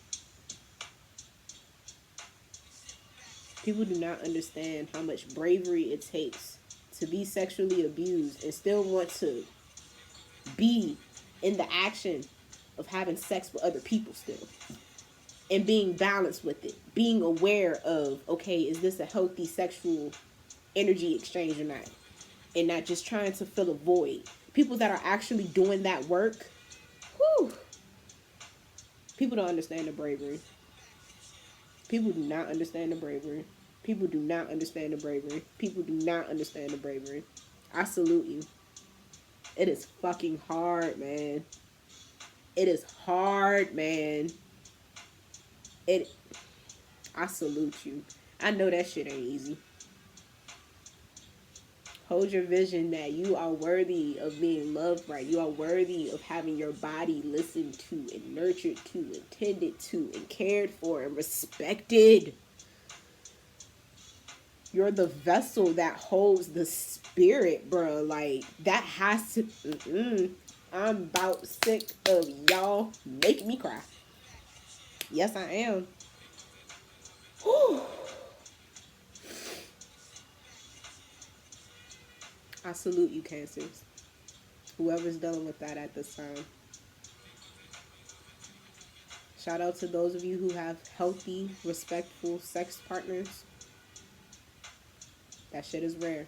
People do not understand how much bravery it takes to be sexually abused and still want to be in the action of having sex with other people still. And being balanced with it. Being aware of, okay, is this a healthy sexual energy exchange or not? And not just trying to fill a void. People that are actually doing that work, whew, people don't understand the bravery. People do not understand the bravery. People do not understand the bravery. People do not understand the bravery. I salute you. It is fucking hard, man. It is hard, man. I salute you. I know that shit ain't easy. Hold your vision that you are worthy of being loved right. You are worthy of having your body listened to and nurtured to and tended to and cared for and respected. You're the vessel that holds the spirit, bro. Like, that has to... I'm about sick of y'all making me cry. Yes, I am. Whew. I salute you, Cancers. Whoever's dealing with that at this time. Shout out to those of you who have healthy, respectful sex partners. That shit is rare.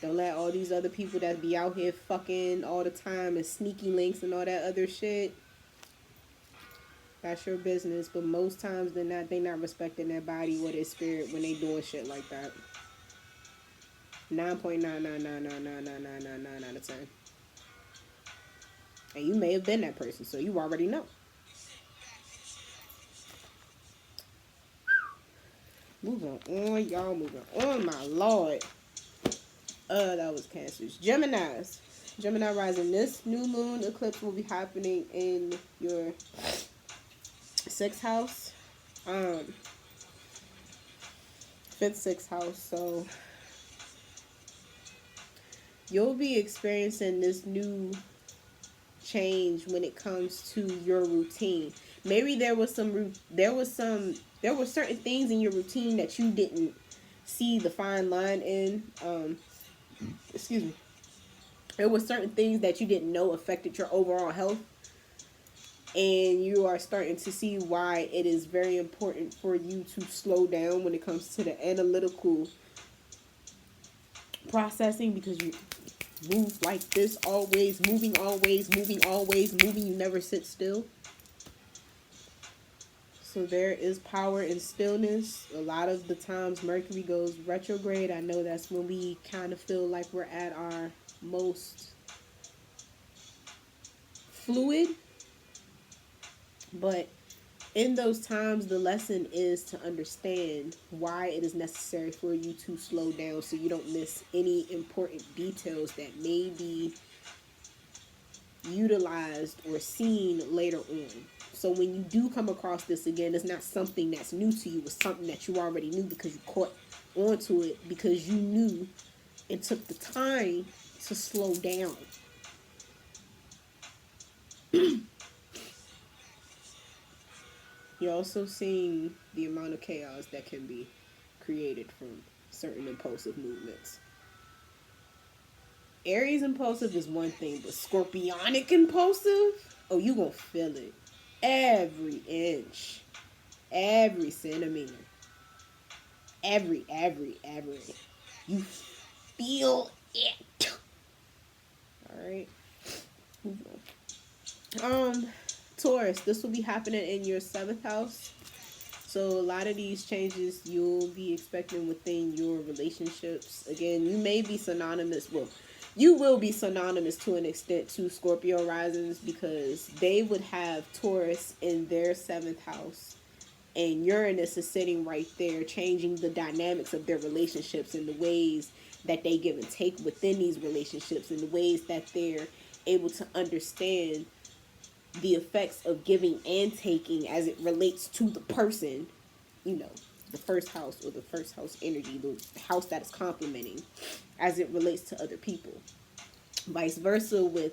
Don't let all these other people that be out here fucking all the time and sneaky links and all that other shit. That's your business. But most times they not respecting their body or their spirit when they doing shit like that. 9.999999999 out of 10. And you may have been that person, so you already know. Moving on, y'all. Moving on, my lord. That was Cancers. Geminis. Gemini rising. This new moon eclipse will be happening in your 6th house. 5th, 6th house. So you'll be experiencing this new change when it comes to your routine. Maybe there were certain things in your routine that you didn't see the fine line in. Excuse me. There were certain things that you didn't know affected your overall health. And you are starting to see why it is very important for you to slow down when it comes to the analytical processing, because you move like this, always moving, you never sit still. So there is power in stillness. A lot of the times Mercury goes retrograde. I know that's when we kind of feel like we're at our most fluid. But in those times, the lesson is to understand why it is necessary for you to slow down so you don't miss any important details that may be utilized or seen later on. So when you do come across this again, it's not something that's new to you. It's something that you already knew because you caught onto it because you knew and took the time to slow down. You're also seeing the amount of chaos that can be created from certain impulsive movements. Aries impulsive is one thing, but Scorpionic impulsive, oh, you gonna feel it. Every inch, every centimeter, every. You feel it. Alright. Taurus, this will be happening in your 7th house. So a lot of these changes you'll be expecting within your relationships. Again, you may be synonymous. Well, you will be synonymous to an extent to Scorpio risings because they would have Taurus in their 7th house. And Uranus is sitting right there, changing the dynamics of their relationships and the ways that they give and take within these relationships and the ways that they're able to understand the effects of giving and taking as it relates to the person, you know, the first house or the first house energy, the house that is complementing as it relates to other people. Vice versa with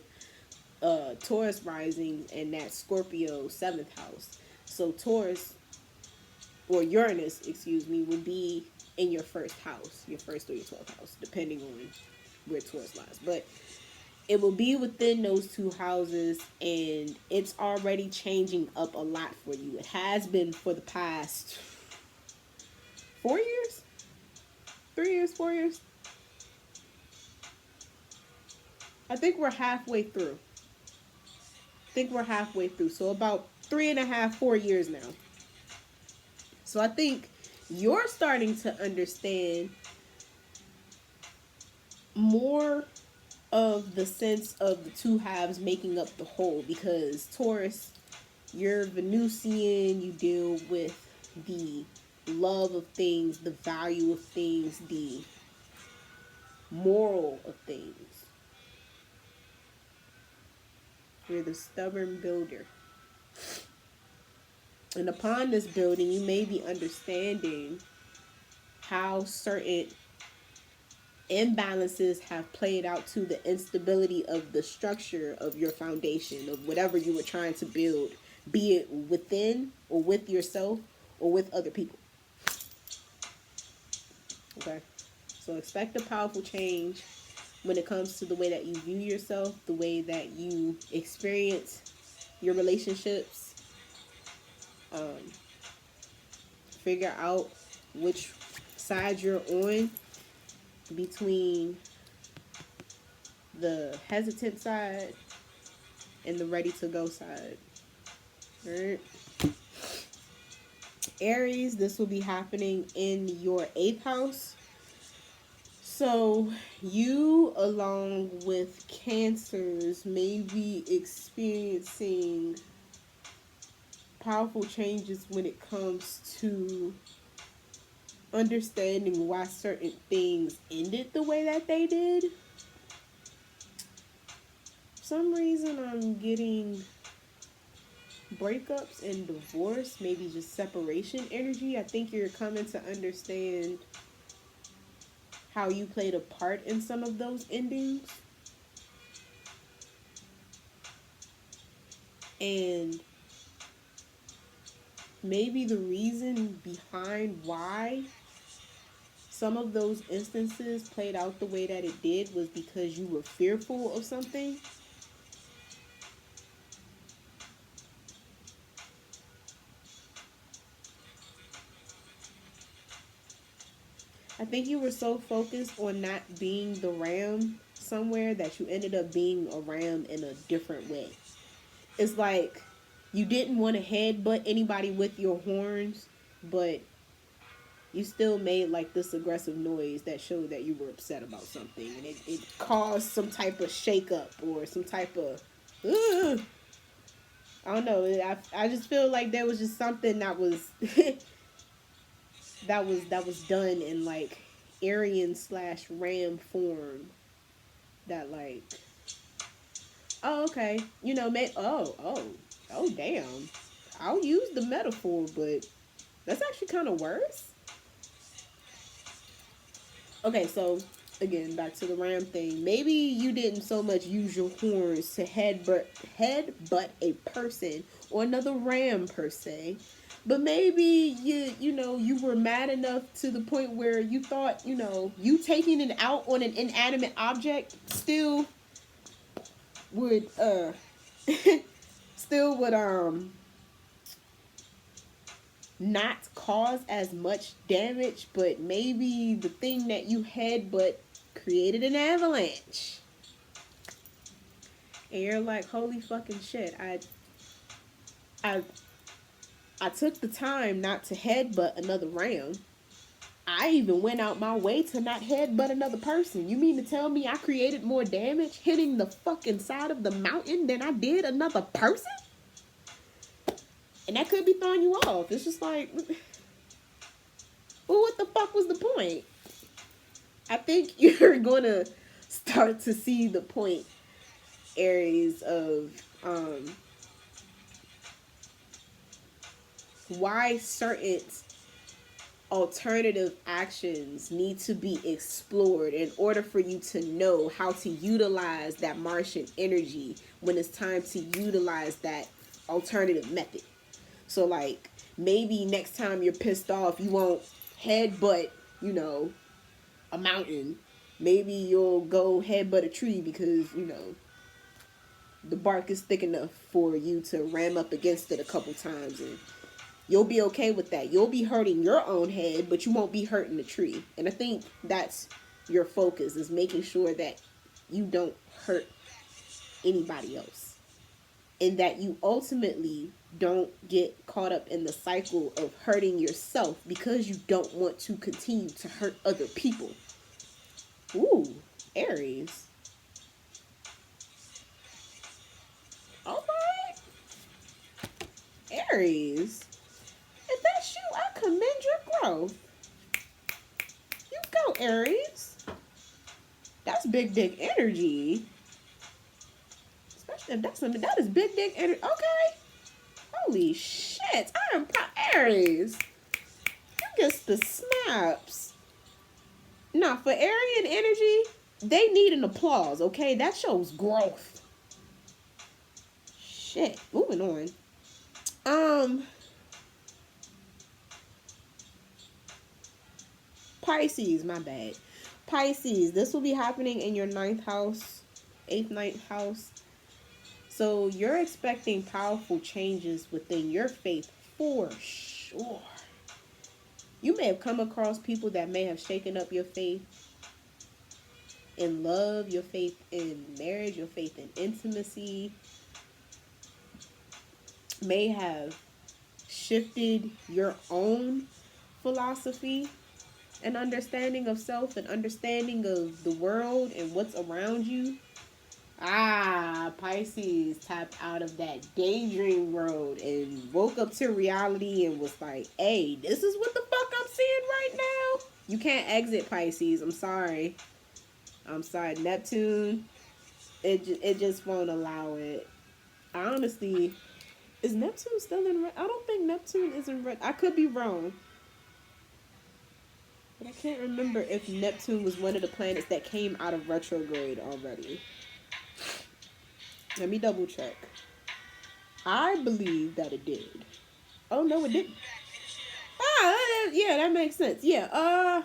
Taurus rising and that Scorpio 7th house. So Taurus, or Uranus, excuse me, would be in your 1st house, your 1st or your 12th house, depending on where Taurus lies. But it will be within those 2 houses, and it's already changing up a lot for you. It has been for the past 4 years? 3 years, 4 years? I think we're halfway through. So about 3.5, 4 years now. So I think you're starting to understand more of the sense of the 2 halves making up the whole, because Taurus, you're Venusian, you deal with the love of things, the value of things, the moral of things. You're the stubborn builder. And upon this building, you may be understanding how certain imbalances have played out to the instability of the structure of your foundation, of whatever you were trying to build, be it within or with yourself or with other people. Okay, so expect a powerful change when it comes to the way that you view yourself, the way that you experience your relationships. Um, Figure out which side you're on between the hesitant side and the ready to go side. All right. Aries, this will be happening in your 8th house. So you, along with Cancers, may be experiencing powerful changes when it comes to understanding why certain things ended the way that they did. For some reason I'm getting breakups and divorce, maybe just separation energy. I think you're coming to understand how you played a part in some of those endings. And maybe the reason behind why some of those instances played out the way that it did was because you were fearful of something. I think you were so focused on not being the ram somewhere that you ended up being a ram in a different way. It's like you didn't want to headbutt anybody with your horns, but you still made like this aggressive noise that showed that you were upset about something, and it caused some type of shakeup or some type of I don't know. I just feel like there was just something that was that was done in like Aryan / Ram form that like, oh okay, oh damn, I'll use the metaphor, but that's actually kind of worse. Okay, so again, back to the ram thing. Maybe you didn't so much use your horns to headbutt a person or another ram per se, but maybe you were mad enough to the point where you thought you taking it out on an inanimate object would still would not cause as much damage, but maybe the thing that you had but created an avalanche. And you're like, holy fucking shit, I I took the time not to headbutt another ram. I even went out my way to not headbutt another person. You mean to tell me I created more damage hitting the fucking side of the mountain than I did another person? And that could be throwing you off. It's just like, well, what the fuck was the point? I think you're gonna start to see the point, Aries, of why certain alternative actions need to be explored in order for you to know how to utilize that Martian energy when it's time to utilize that alternative method. So like maybe next time you're pissed off, you won't headbutt, a mountain. Maybe you'll go headbutt a tree because, the bark is thick enough for you to ram up against it a couple times, and you'll be okay with that. You'll be hurting your own head, but you won't be hurting the tree. And I think that's your focus, is making sure that you don't hurt anybody else. And that you ultimately don't get caught up in the cycle of hurting yourself because you don't want to continue to hurt other people. Ooh, Aries. Alright. Aries. If that's you, I commend your growth. You go, Aries. That's big dick energy. Especially if that is big dick energy. Okay. Holy shit. I am proud. Aries. You get the snaps. Now, for Aryan energy, they need an applause, okay? That shows growth. Shit. Moving on. Pisces, my bad. Pisces, this will be happening in your ninth house. So you're expecting powerful changes within your faith for sure. You may have come across people that may have shaken up your faith in love, your faith in marriage, your faith in intimacy, may have shifted your own philosophy and understanding of self and understanding of the world and what's around you. Pisces tapped out of that daydream road and woke up to reality and was like, hey, this is what the fuck I'm seeing right now. You can't exit Pisces. I'm sorry. Neptune, it just won't allow it. Honestly, is Neptune still in red? I don't think Neptune is in red. I could be wrong. But I can't remember if Neptune was one of the planets that came out of retrograde already. Let me double check. I believe that it did. Oh, no, it didn't. Yeah, that makes sense. Yeah.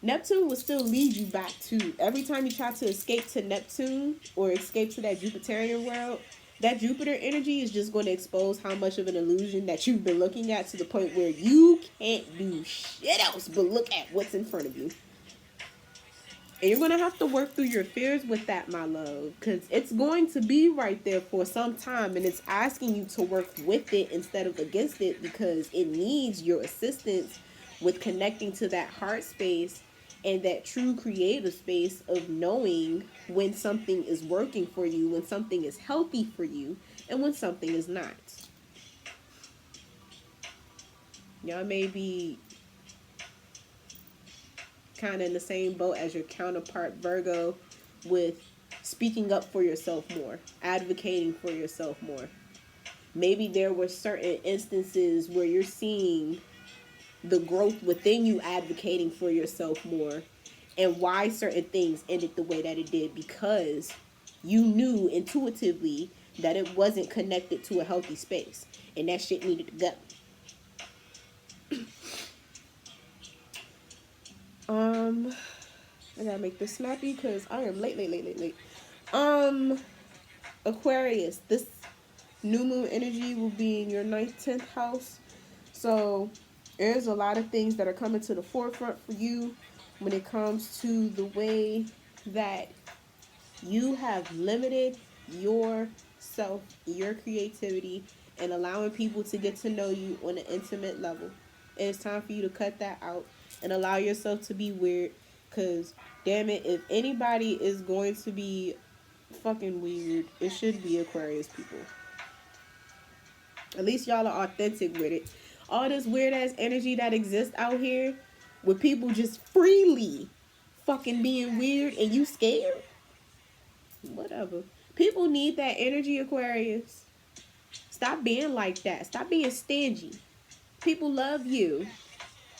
Neptune will still lead you back to, every time you try to escape to Neptune or escape to that Jupiterian world, that Jupiter energy is just going to expose how much of an illusion that you've been looking at, to the point where you can't do shit else but look at what's in front of you. And you're going to have to work through your fears with that, my love, because it's going to be right there for some time, and it's asking you to work with it instead of against it, because it needs your assistance with connecting to that heart space and that true creative space of knowing when something is working for you, when something is healthy for you, and when something is not. Y'all may be kind of in the same boat as your counterpart Virgo, with speaking up for yourself more, advocating for yourself more. Maybe there were certain instances where you're seeing the growth within you advocating for yourself more, and why certain things ended the way that it did, because you knew intuitively that it wasn't connected to a healthy space, and that shit needed to go. I gotta make this snappy because I am late. Aquarius, this new moon energy will be in your 9th, 10th house. So there's a lot of things that are coming to the forefront for you when it comes to the way that you have limited yourself, your creativity, and allowing people to get to know you on an intimate level. And it's time for you to cut that out and allow yourself to be weird, because damn it, if anybody is going to be fucking weird, it should be Aquarius people. At least y'all are authentic with it. All this weird ass energy that exists out here, with people just freely fucking being weird and you scared, whatever. People need that energy, Aquarius. Stop being like that. Stop being stingy. People love you.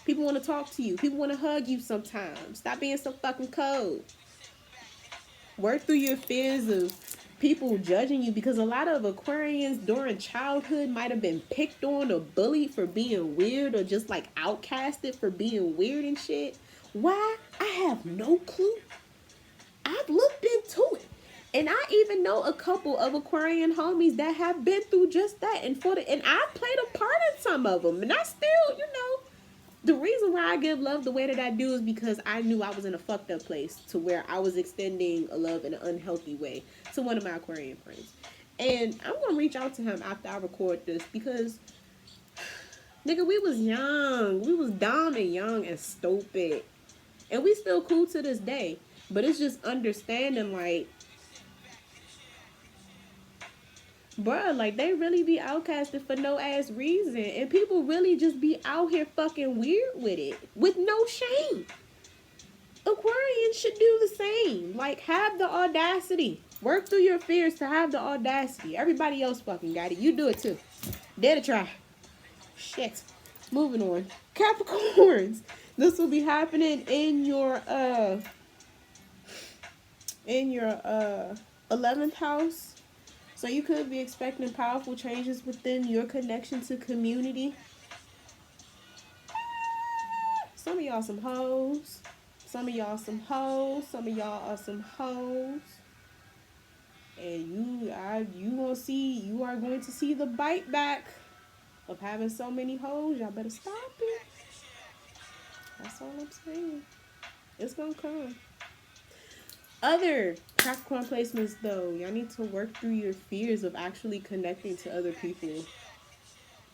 People want to talk to you. People want to hug you sometimes. Stop being so fucking cold. Work through your fears of people judging you, because a lot of Aquarians during childhood might have been picked on or bullied for being weird, or just like outcasted for being weird and shit. Why? I have no clue. I've looked into it. And I even know a couple of Aquarian homies that have been through just that. And I played a part in some of them. And I still, the reason why I give love the way that I do is because I knew I was in a fucked up place, to where I was extending a love in an unhealthy way to one of my Aquarian friends. And I'm going to reach out to him after I record this, because, nigga, we was young. We was dumb and young and stupid. And we still cool to this day. But it's just understanding, like, bruh, like, they really be outcasted for no ass reason. And people really just be out here fucking weird with it, with no shame. Aquarians should do the same. Like, have the audacity. Work through your fears to have the audacity. Everybody else fucking got it. You do it too. Dare to try. Shit. Moving on. Capricorns. This will be happening in your 11th house. So you could be expecting powerful changes within your connection to community. Some of y'all some hoes. Some of y'all some hoes. Some of y'all are some hoes. And you are going to see the bite back of having so many hoes. Y'all better stop it. That's all I'm saying. It's gonna come. Other Capricorn placements, though, y'all need to work through your fears of actually connecting to other people.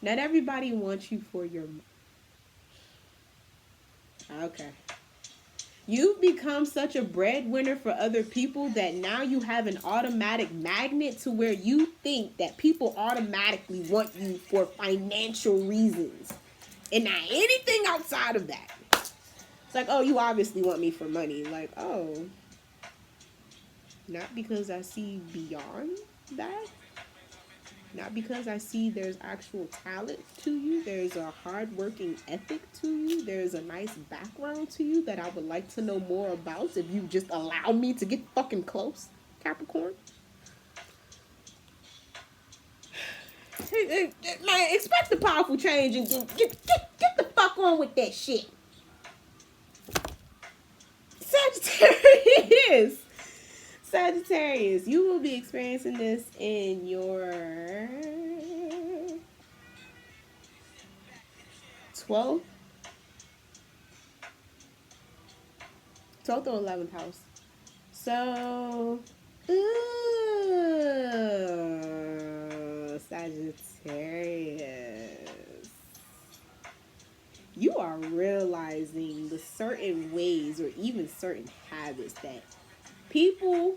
Not everybody wants you for your. Okay. You've become such a breadwinner for other people that now you have an automatic magnet to where you think that people automatically want you for financial reasons. And not anything outside of that. It's like, oh, you obviously want me for money. Like, oh, not because I see beyond that. Not because I see there's actual talent to you. There's a hardworking ethic to you. There's a nice background to you that I would like to know more about if you just allow me to get fucking close, Capricorn. Man, expect the powerful change and get the fuck on with that shit. Sagittarius, you will be experiencing this in your 12th or 11th house. So, Sagittarius, you are realizing the certain ways or even certain habits that people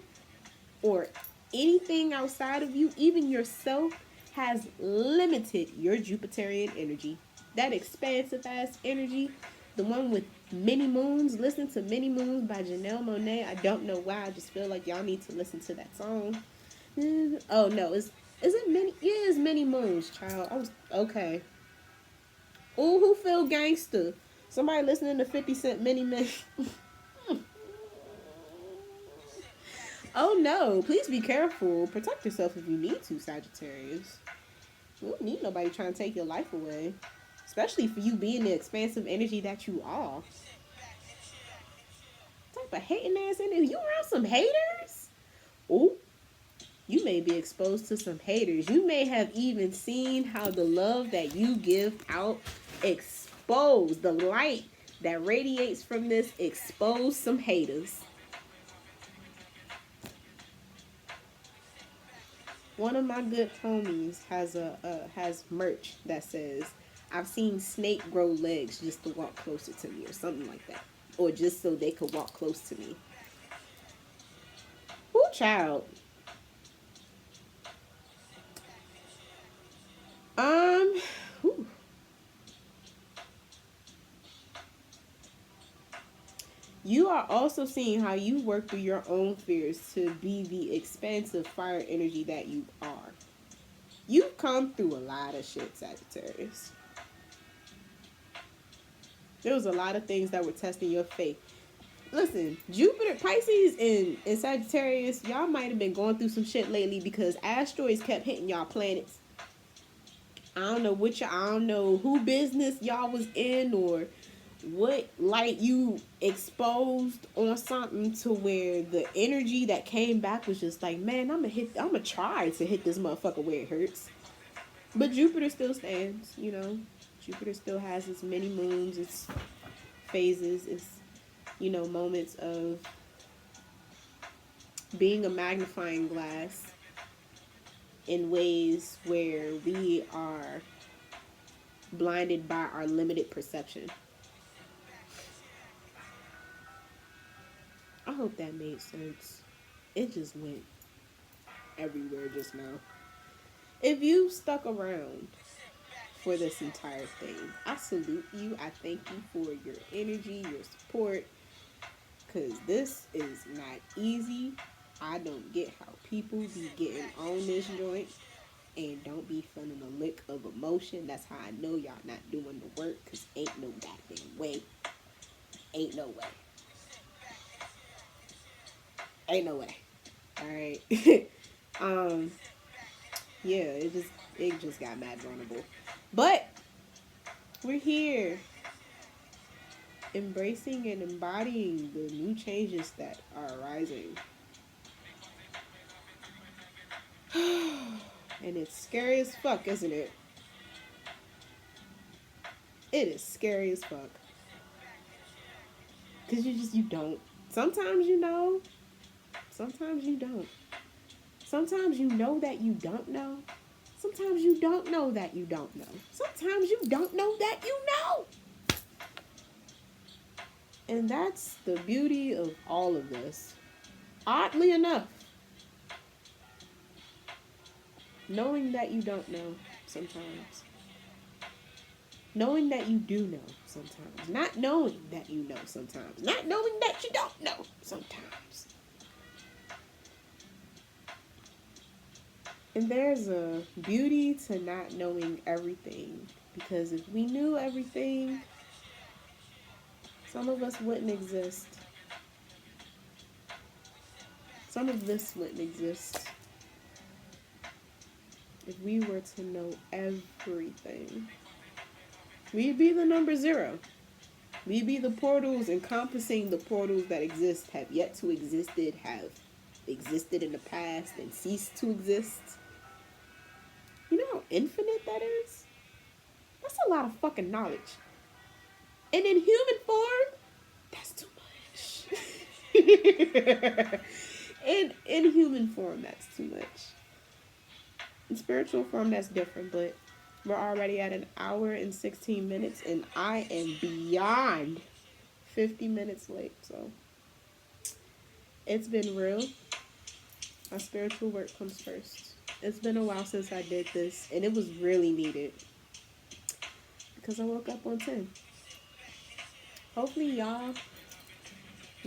or anything outside of you, even yourself, has limited your Jupiterian energy. That expansive ass energy, the one with many moons. Listen to Many Moons by Janelle Monáe. I don't know why. I just feel like y'all need to listen to that song. Oh no, is it many? Yeah, it's Many Moons, child. I was okay. Ooh, who feel gangster? Somebody listening to 50 Cent Many Men. Oh no, please be careful. Protect yourself if you need to, Sagittarius. You don't need nobody trying to take your life away. Especially for you being the expansive energy that you are. What type of hating ass energy? You around some haters? Ooh, you may be exposed to some haters. You may have even seen how the love that you give out expose the light that radiates from this expose some haters. One of my good homies has merch that says, "I've seen snake grow legs just to walk closer to me," or something like that, or just so they could walk close to me. Who child? Whew. You are also seeing how you work through your own fears to be the expansive fire energy that you are. You've come through a lot of shit, Sagittarius. There was a lot of things that were testing your faith. Listen, Jupiter, Pisces, and Sagittarius, y'all might have been going through some shit lately because asteroids kept hitting y'all planets. I don't know who business y'all was in or what light you exposed on something to where the energy that came back was just like, man, I'm gonna try to hit this motherfucker where it hurts. But Jupiter still stands, you know. Jupiter still has its many moons, its phases, its, you know, moments of being a magnifying glass in ways where we are blinded by our limited perception. I hope that made sense. It just went everywhere just now. If you stuck around for this entire thing, I salute you. I thank you for your energy, your support, because this is not easy. I don't get how people be getting on this joint and don't be feeling a lick of emotion. That's how I know y'all not doing the work, because ain't no goddamn way. Ain't no way. Ain't no way. Alright. Yeah, it just got mad vulnerable. But we're here. embracing and embodying the new changes that are arising. And it's scary as fuck, isn't it? It is scary as fuck. Because you don't. Sometimes you know. Sometimes you don't. Sometimes you know that you don't know. Sometimes you don't know that you don't know. Sometimes you don't know that you know. And that's the beauty of all of this. Oddly enough, knowing that you don't know sometimes. Knowing that you do know sometimes. Not knowing that you know sometimes. Not knowing that you don't know sometimes. And there's a beauty to not knowing everything. Because if we knew everything, some of us wouldn't exist. Some of this wouldn't exist. If we were to know everything, we'd be the number 0. We'd be the portals encompassing the portals that exist, have yet to existed, have existed in the past, and ceased to exist. You know how infinite that is? That's a lot of fucking knowledge. And in human form, that's too much. in human form, that's too much. In spiritual form, that's different, but we're already at 1 hour and 16 minutes, and I am beyond 50 minutes late, so it's been real. My spiritual work comes first. It's been a while since I did this, and it was really needed because I woke up on 10. Hopefully y'all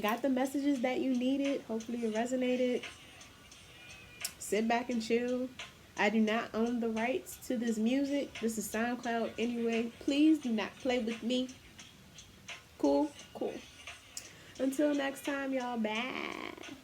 got the messages that you needed. Hopefully it resonated. Sit back and chill. I do not own the rights to this music. This is SoundCloud anyway. Please do not play with me. Cool? Cool. Until next time, y'all. Bye.